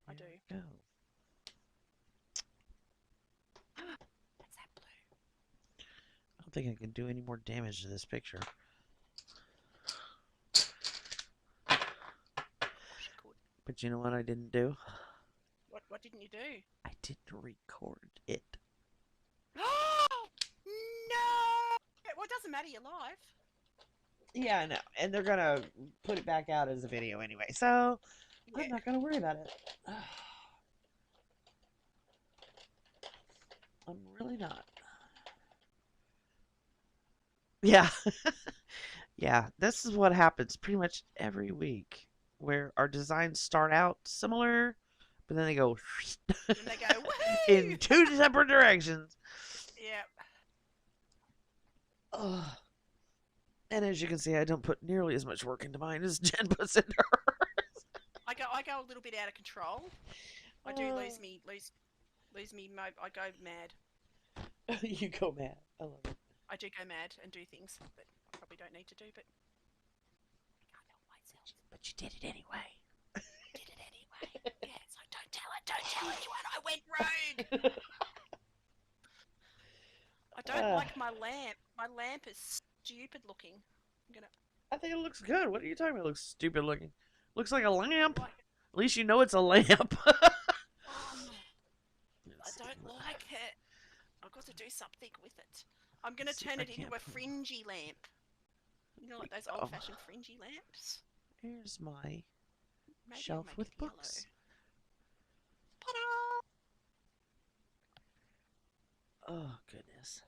I There do. we go. That's that blue. I don't think I can do any more damage to this picture. Gosh, I could. But you know what I didn't do? What didn't you do? I didn't record it. Oh no! Well, it doesn't matter. You're live. Yeah, I know. And they're gonna put it back out as a video anyway, so I'm Yeah. not gonna worry about it. I'm really not. Yeah. Yeah, this is what happens pretty much every week, where our designs start out similar, but then they go Then they go in woohoo! two separate directions. Yeah. Ugh. And as you can see, I don't put nearly as much work into mine as Jen puts into her. I go a little bit out of control. I do Uh, lose me mode. I go mad. you go mad. I love it. I do go mad and do things that I probably don't need to do, but I can't help myself. But you did it anyway. Did it anyway. Yeah, so don't tell it. Don't tell anyone. I went rogue. I don't Uh, like my lamp. My lamp is stupid looking. I'm gonna. I think it looks good. What are you talking about? It looks stupid looking. Looks like a lamp. Like it. At least you know it's a lamp. I Let's see. don't like it. I've got to do something with it. I'm gonna Let's see if turn I it into can't a put. fringy lamp. You know, like those Oh, old-fashioned fringy lamps. here's my Maybe I'll shelf make it with yellow. books. Ta-da! Oh goodness,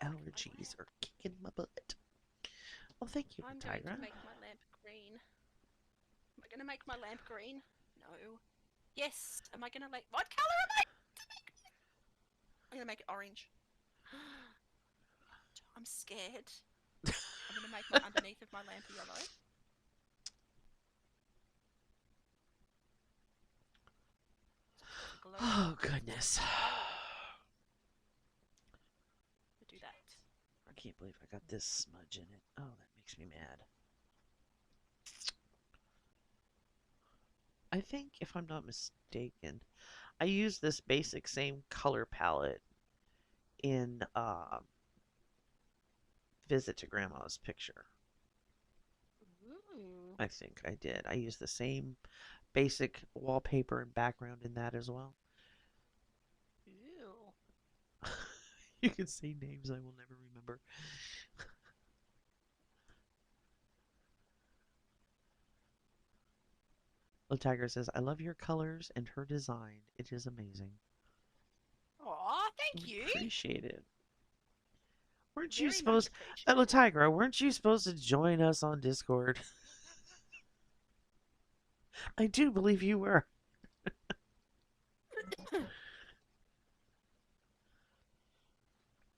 My allergies lamp. are kicking my butt. Well, thank you, I'm going to Tigra. make my lamp green. Am I going to make my lamp green? No. Yes. Am I going to make... What colour am I? I'm going to make it orange. I'm scared. I'm going to make my underneath of my lamp yellow. So it's got a glow to Oh it. goodness. We'll do that. I can't believe I got this smudge in it. Oh, that makes me mad. I think, if I'm not mistaken, I used this basic same color palette in Visit to Grandma's Picture. Ooh. I think I did. I used the same basic wallpaper and background in that as well. You can say names I will never remember. The Tiger says, I love your colors and her design. It is amazing. Oh, thank We you. appreciate it. Weren't you Very much supposed, La appreciated. Tigra, weren't you supposed to join us on Discord? I do believe you were.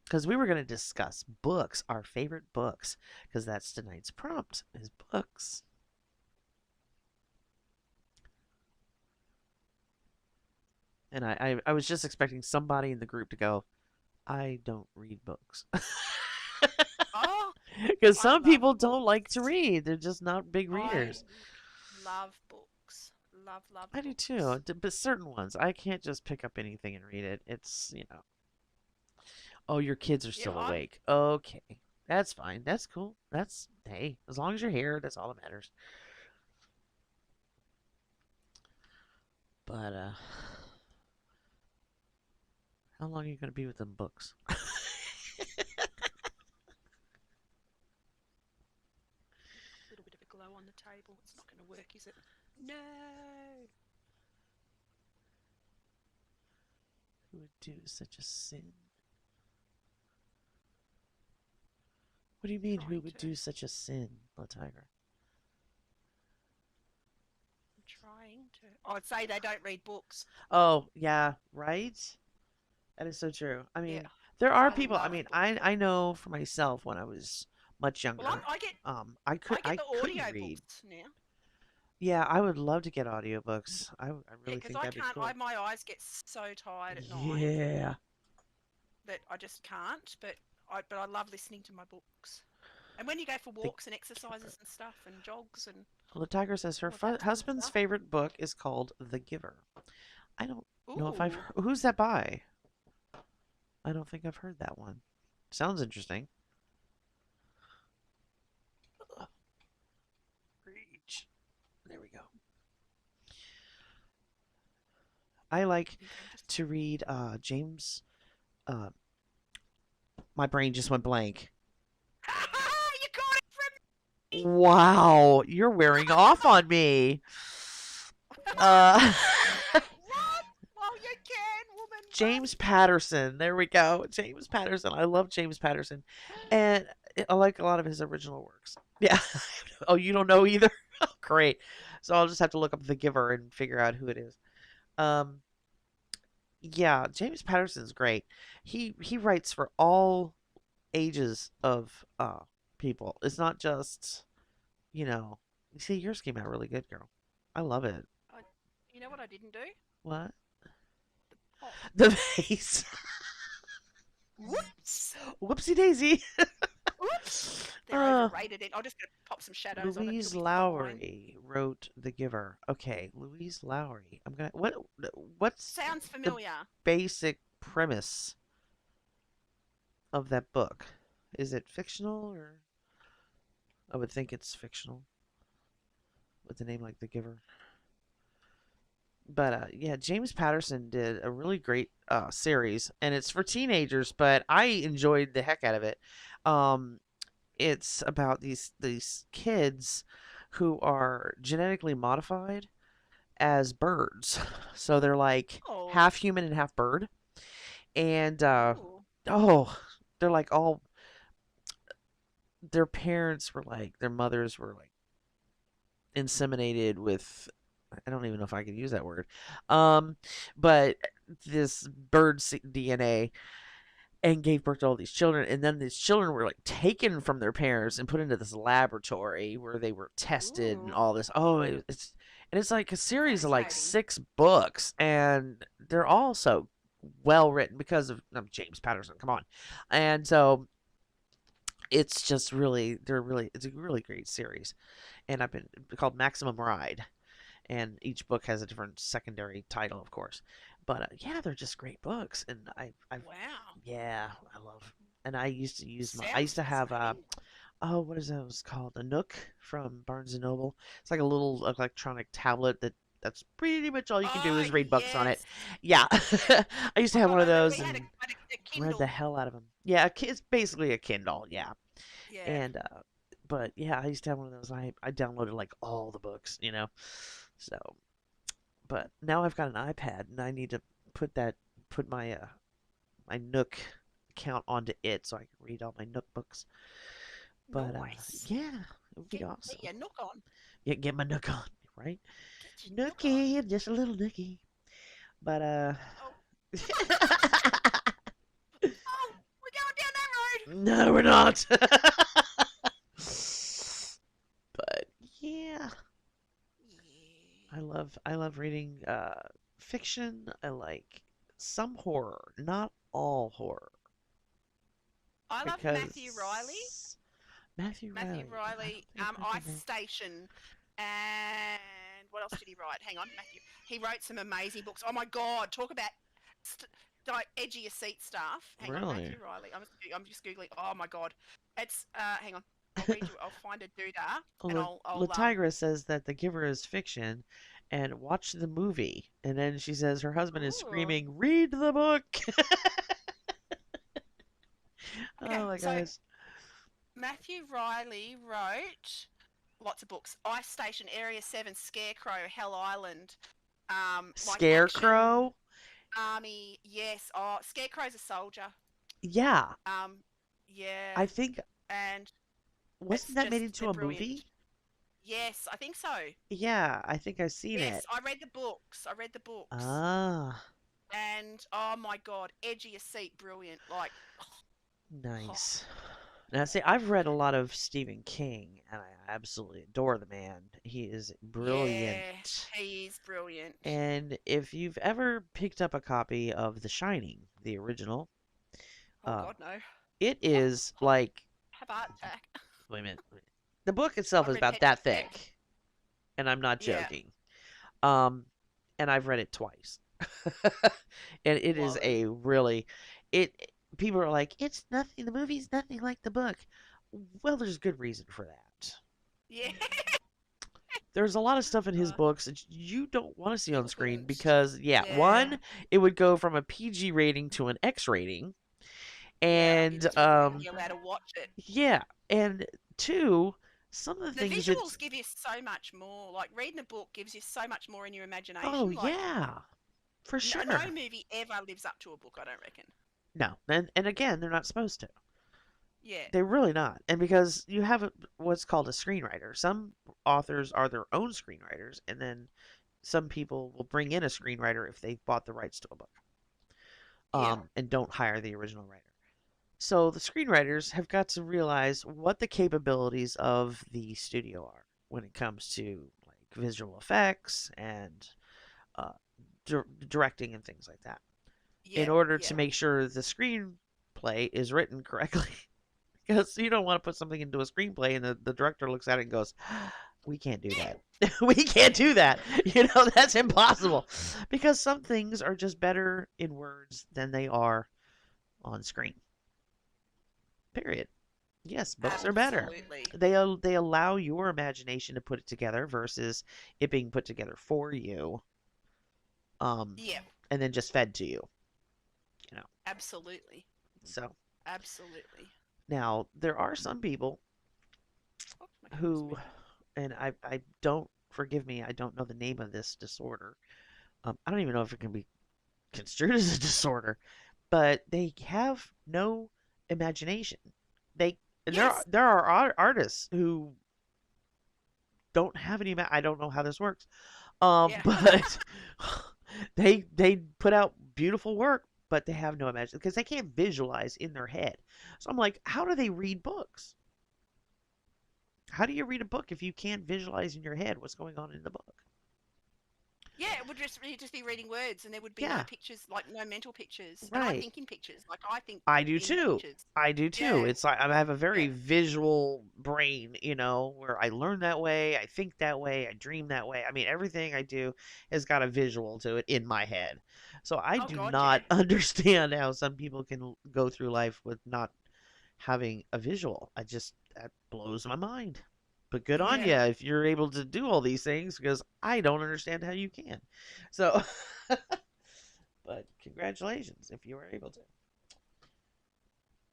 Because we were going to discuss books, our favorite books, because that's tonight's prompt is books. And I was just expecting somebody in the group to go, I don't read books. Oh, Because I some love people don't like to books. read. They're just not big I readers. love books. Love I do books. too, but certain ones. I can't just pick up anything and read it. Oh, your kids are Yeah, still awake. Okay. That's fine. That's cool. Hey, as long as you're here, that's all that matters. But, how long are you going to be with them books? a little bit of a glow on the table. It's not going to work, is it? No. Who would do such a sin? What do you mean, who Trying would to. do such a sin, La Tiger? I'm trying to. I'd say they don't read books. Oh, yeah, right? That is so true. I Yeah, mean, there are I people, I love mean, books. I know for myself when I was much Well, younger, I get I I get the couldn't audio read. books now. Yeah, I would love to get audiobooks. I Yeah, really because think I that'd be can't. cool. My eyes get so tired at night Yeah. that I just can't. But I love listening to my books. And when you go for The walks and exercises and stuff and jogs and The Tiger says her all of that sort of husband's stuff. favorite book is called The Giver. I don't know if Ooh, who's that by? I don't think I've heard that one. Sounds interesting. Reach. There we go. I I like think I'm just. to read James. Uh, my brain just went blank. You got it from me. Wow, you're wearing off on me. Uh, Run while you can, woman. Run. James Patterson. There we go. James Patterson. I love James Patterson, and I like a lot of his original works. Yeah. Oh, you don't know either? Oh, great. So I'll just have to look up The Giver and figure out who it is. Um, yeah, James Patterson's great. He writes for all ages of people. It's not just you know. You see, yours came out really good, girl. I love it. I, you know what I didn't do? What? The pop. The vase. Whoops. Whoopsie daisy. Oops. They're uh, overrated. I'll just pop some shadows on it. It'll Louise be fine. Lowry wrote The Giver. Okay, Louise Lowry. I'm gonna what's Sounds the familiar. basic premise of that book? Is it fictional or I would think it's fictional with a name like The Giver. But yeah, James Patterson did a really great series, and it's for teenagers, but I enjoyed the heck out of it. Um, it's about these kids who are genetically modified as birds. So they're like Oh. half human and half bird. And Ooh. oh, they're like all their parents were like their mothers were like inseminated with I don't even know if I can use that word. But this bird DNA and gave birth to all these children and then these children were like taken from their parents and put into this laboratory where they were tested and Ooh. all this it's like a series of like Fascinating. 6 books and they're all so well written because of James Patterson, come on. And so it's just really it's a really great series and I've been called Maximum Ride and each book has a different secondary title of course, but yeah, they're just great books and I've Wow. yeah, I love. And I used to I Sounds used to have fascinating. oh, what is that was called? A Nook from Barnes and Noble. It's like a little electronic tablet that That's pretty much all you can do Oh is read books on it. yes. Yeah. I used to Oh have God, one of we those had and a read the Kindle. hell out of them. Yeah, it's basically a Kindle. Yeah. Yeah. And but yeah, I used to have one of those. I downloaded like all the books, you know. So, but now I've got an iPad and I need to put my Nook account onto it so I can read all my Nook books. But Nice. yeah, it would be Get awesome. your nook on. Yeah, get my Nook on, right? Get your nook on. Nookie, just a little nookie. But Oh, oh, we're going down that road. no, we're not. But yeah, Yeah. I love reading fiction. I like some horror, not all horror, I love Matthew Riley. because Matthew Matthew Riley. I don't Riley, think I've read the Ice name. Station, and what else did he write? Hang on, Matthew. He wrote some amazing books. Oh my God, talk about like edgy your seat stuff. Hang on, Really? Matthew Riley. I'm just googling. Oh my God, it's hang on. I'll read you. I'll find a doodah, and Well, I'll Latigra says that The Giver is fiction, and watch the movie. And then she says her husband is Ooh. screaming, "Read the book!" Oh Okay, my so gosh. Matthew Riley wrote lots of books. Ice Station, Area 7, Scarecrow, Hell Island, like action, Scarecrow? army. Yes. Oh, Scarecrow's a soldier. Yeah, Um, yeah, I think and wasn't it's that made just into they're a brilliant. movie? Yes, I think so. Yeah, I think I've seen Yes, it. I read the books. I read the books, Ah, and oh my God, edgy as seat, brilliant. Like, oh, nice. Now, see, I've read a lot of Stephen King, and I absolutely adore the man. He is yeah, brilliant. he is brilliant. And if you've ever picked up a copy of The Shining, the original, Oh uh, God, no. it Oh, is like, have a heart attack. wait a minute, the book itself I is read about Penny that Dreadful. thick, and I'm not Yeah. joking. Um, and I've read it twice, and it is Whoa. a really, it. People are like, it's nothing. The movie's nothing like the book. Well, there's good reason for that. Yeah. There's a lot of stuff in his uh, books that you don't want to see you on screen wouldn't. because, yeah, Yeah. one, it would go from a PG rating to an X rating, Yeah. You and just wouldn't be allowed to watch it. yeah, and two, some of the The things that, visuals give you so much more. Like reading a book gives you so much more in your oh imagination. Like yeah, for no sure. movie ever lives up to a book. I don't reckon. No, and again, they're not supposed to. Yeah. They're really not. And because you have what's called a screenwriter. Some authors are their own screenwriters, and then some people will bring in a screenwriter if they've bought the rights to a book, Yeah. and don't hire the original writer. So the screenwriters have got to realize what the capabilities of the studio are when it comes to like visual effects and uh, directing and things like that, in Yeah. order Yeah. to make sure the screenplay is written correctly. Because you don't want to put something into a screenplay and the director looks at it and goes, we can't do that. We can't do that. That's impossible. Because some things are just better in words than they are on screen. Period. Yes, books are better. Absolutely. They allow your imagination to put it together versus it being put together for you, um, Yeah. and then just fed to you. You know. Absolutely. So Absolutely. now there are some people Oh, my camera's who, moving. and I don't, forgive me, I don't know the name of this disorder. I don't even know if it can be construed as a disorder, but they have no imagination. They Yes. there are artists who don't have any. I don't know how this works, Yeah. but they put out beautiful work, but they have no imagination because they can't visualize in their head. So I'm like, how do they read books? How do you read a book if you can't visualize in your head what's going on in the book? Yeah, it would just be reading words, and there would be no Yeah, pictures, like no mental pictures. And I right. think in pictures, like I think I do in too. pictures. I do too. Yeah, It's like I have a very yeah. visual brain, where I learn that way, I think that way, I dream that way. I mean, everything I do has got a visual to it in my head. So I Oh do God, yeah. not understand how some people can go through life with not having a visual. That blows my mind. But good on you Yeah. if you're able to do all these things because I don't understand how you can. So, but congratulations if you were able to.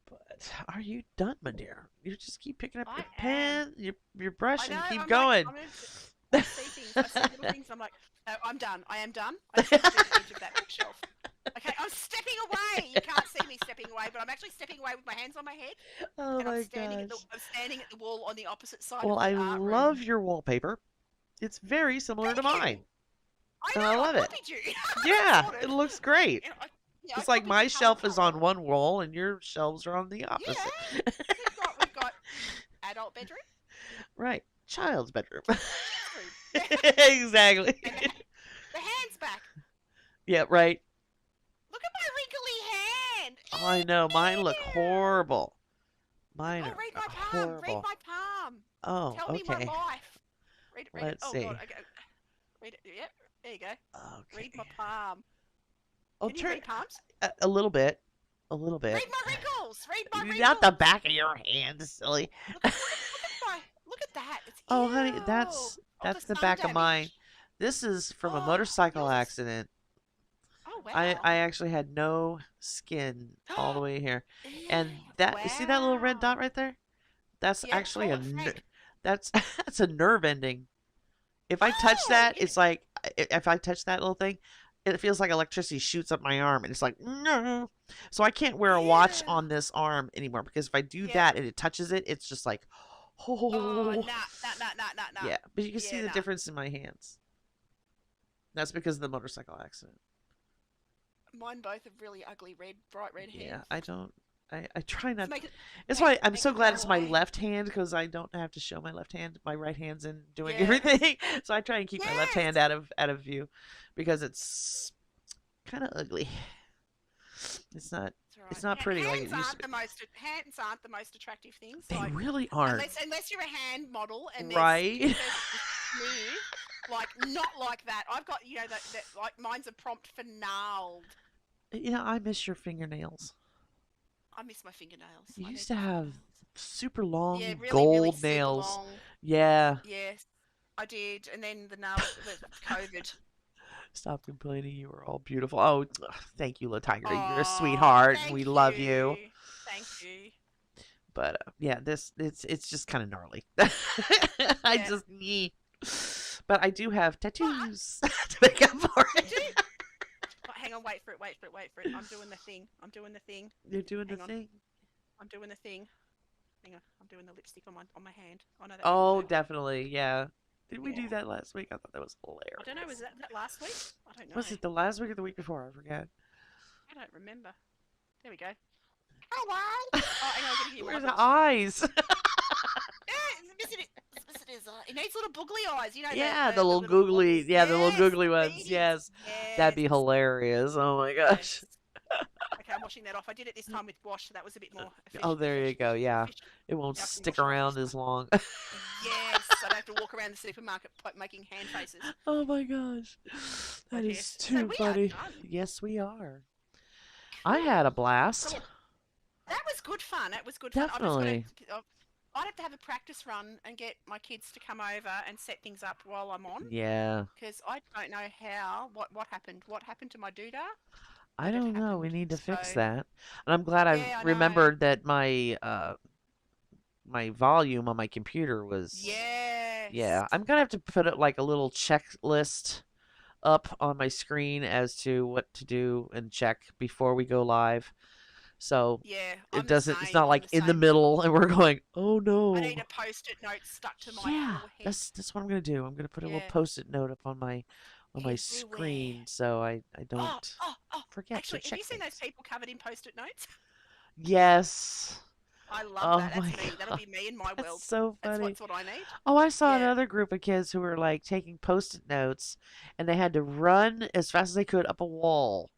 But are you done, my dear? You just keep picking up I your am. pen, your brush, I know. and keep I'm like, going. I'm gonna. I see things. I see little things. I'm like, oh, I'm done. I am done. I just need to do the edge of that bookshelf. Okay, I'm stepping away. You can't see me stepping away, but I'm actually stepping away with my hands on my head, Oh and I'm my standing at the gosh. I'm standing at the wall on the opposite side Well, of I the art love room. your wallpaper. It's very similar to Thank you. mine, I and I know. I love it. copied you, Yeah, sort it of. looks great. You know, I It's like copied your my color shelf is palette. on one wall and your shelves are on the opposite. Yeah, we've got adult bedroom Right. Child's bedroom. and kids room. Exactly. And the hands back. Yeah, right. Look at my wrinkly hand. Oh, I know. Mine look Ew. horrible. Look, Mine oh, are read my palm. Read horrible. my palm. Oh, Tell me my okay. life. Read it. Read it. Let's Oh God. see. Okay. Read it. Yep. There you go. Read my Okay. palm. I'll Can you turn read palms? a little bit. A little bit. Read my wrinkles. Read my Not the wrinkles. back of your hand, silly. Look at that. It's Oh, honey, ew. Oh, the that's the sun back of mine. damage. This is from a Oh, motorcycle yours is. accident. Oh I wow. actually had no skin all the way here. Ew, And that see that little red dot wow. right there? That's Yep. actually Oh, a it Frank. that's that's a nerve ending. If I touch Oh, that, it's like if I touch that little thing, it feels like electricity shoots up my arm and it's like no. So I can't wear a watch ew. on this arm anymore because if I do Yep. that and it touches it, it's just like Oh, oh nah. yeah. But you can see Yeah, the nah. difference in my hands. That's because of the motorcycle accident. Mine both have really ugly red, bright red Yeah, hands. I don't. I try Let's not. make it, It's why I'm make so it glad go it's my away. left hand because I don't have to show my left hand. My right hand's in doing Yeah. everything, so I try and keep my left hand Yes. out of view because it's kind of ugly. It's not. That's right. It's not pretty like it Hands used to aren't be. the most attractive things. They Like really aren't. unless you're a hand model and there's Right? pieces smooth, like not like that. I've got that like mine's a prompt for gnarled. Yeah, I miss your fingernails. I miss my fingernails. You I used need to my have fingernails. super Yeah, long really gold super nails. long. Yeah. Yes, I did, and then the nails with COVID. Stop complaining. You were all beautiful. Oh, thank you, La Tiger. You're a Oh, sweetheart, and we thank love you. you, thank you. But yeah, this it's just kind of gnarly. I Yeah, just but I do have but tattoos to make up for you do. it. Oh, hang on, wait for it. I'm doing the thing. You're doing the Hang on, thing. I'm doing the thing. Hang on, I'm doing the lipstick on my hand. Oh no, that didn't Oh, work. definitely. Yeah. Did we Yeah. do that last week? I thought that was I don't know. Was hilarious. that last week? I don't know. Was it the last week or the week before? I forget. I don't remember. There we go. Hello. Oh, hang on, I'm gonna get Where's my the eyes? Yeah, it's missing his It needs little boogly eyes. You know Yeah, the little little googly. boogles. Yeah, the little Yes, googly ones. beady. Yes. That'd Yes. be hilarious. Oh my gosh. Yes. Okay, I'm washing that off. I did it this time with wash, so that was a bit more Oh, efficient. there you go. Yeah. efficient. It won't Now I can stick wash it off around this as time. long. Yes, I don't have to walk around the supermarket making hand faces. Oh my gosh. Oh That dear. is So too we are funny. done. Yes, we are. I Cool. had a So blast. that was good fun. That was good fun. Definitely. I'd have to have a practice run and get my kids to come over and set things up while I'm on, Yeah. because I don't know what happened. What happened to my doodah? I But it don't know. We happened. need to So fix that. And I'm glad I've yeah, I know. remembered that my volume on my computer was Yes. yeah. I'm gonna have to put it like a little checklist up on my screen as to what to do and check before we go live. So Yeah, it I'm the doesn't it's same. not I'm like the in the same. middle and we're going, "Oh I need no." a post-it note stuck to my Yeah, forehead. that's what I'm gonna do. I'm gonna put a little Yeah, post-it note up on my everywhere. screen so I Oh, don't oh, oh. forget to Actually, have check you seen those things. people covered in post-it notes? Yes. I love Oh that. my That's me. That'll god, be me in my that's world. so That's funny. what I need. Oh, I saw Yeah. another group of kids who were like taking post-it notes and they had to run as fast as they could up a wall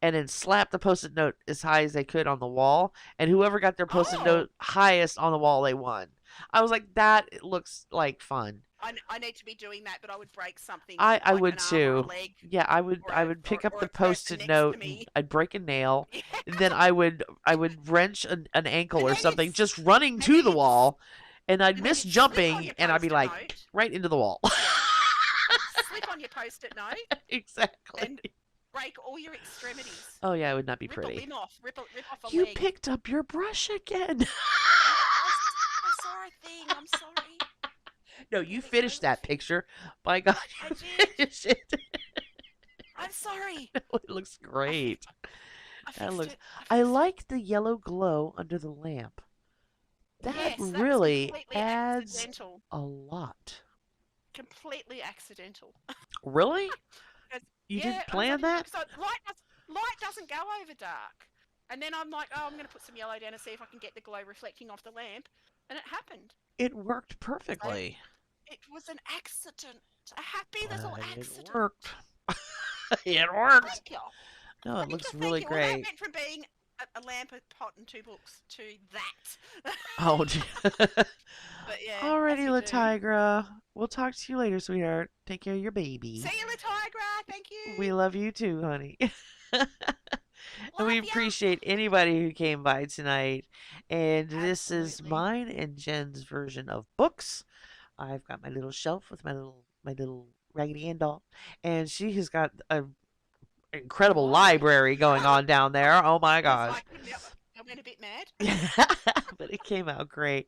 and then slap the post-it note as high as they could on the wall, and whoever got their post-it Oh, note highest on the wall, they won. I was like, that looks like fun. I need to be doing that, but I would break something I like would an arm or a too. leg Yeah, or I would pick up or the a person post-it next to note and me. I'd break a nail, Yeah. and then I would wrench an ankle And or then you'd something just running and to then the you'd wall, and I'd And then miss you'd slip on jumping, your and I'd be post-it like note. right into the wall. Yeah. You'd slip on your post-it note Exactly. and break all your extremities. Oh yeah, it would not be Rip a pretty. limb off. Rip off a You leg. picked up your brush again. I saw a thing. I'm sorry. No, There you we go. finished that picture. By God, I you did. finished it. I'm sorry. It looks I, fi- great. I That fixed looks. it. I I fixed it. like the yellow glow under the lamp. That Yes, that was really completely adds accidental. a lot. Completely accidental. Really? You Yeah, didn't I was plan like, that? so light doesn't go over dark. And then I'm like, oh, I'm going to put some yellow down and see if I can get the glow reflecting off the lamp. And it happened. It worked So perfectly. it was an accident. A happy little But it accident. worked. It worked. Thank you. No, it Thank you, looks thank really you. Well, that great. went from being a lamp, a pot, and two books to that. Oh, But yeah, as alrighty, you La do. Tigra. We'll talk to you later, sweetheart. Take care of your See baby. you, Tigra. Thank We you. love you too, honey. And we Love ya. appreciate anybody who came by tonight. And this is Absolutely. mine and Jen's version of books. I've got my little shelf with my little Raggedy Ann doll, and she has got a incredible Library. library going on down there. Oh my I was like, gosh. I went a bit mad. But it came out great.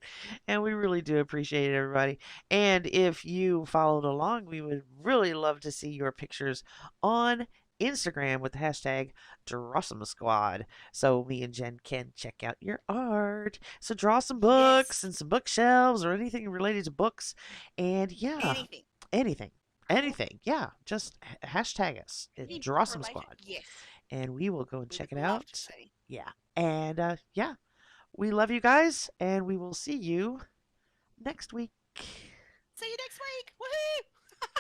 And we really do appreciate it, everybody. And if you followed along, we would really love to see your pictures on Instagram with the hashtag Drawsome Squad. So me and Jen can check out your art. So draw some books and Yes. some bookshelves or anything related to books. And yeah, Anything. anything. Cool. Anything. Yeah. Just hashtag us. It's Any book Drawsome related? Squad. Yes. And we will go and We check would it love to out. see. Yeah. And yeah, we love you guys, and we will see you next week. See you next week. Woohoo!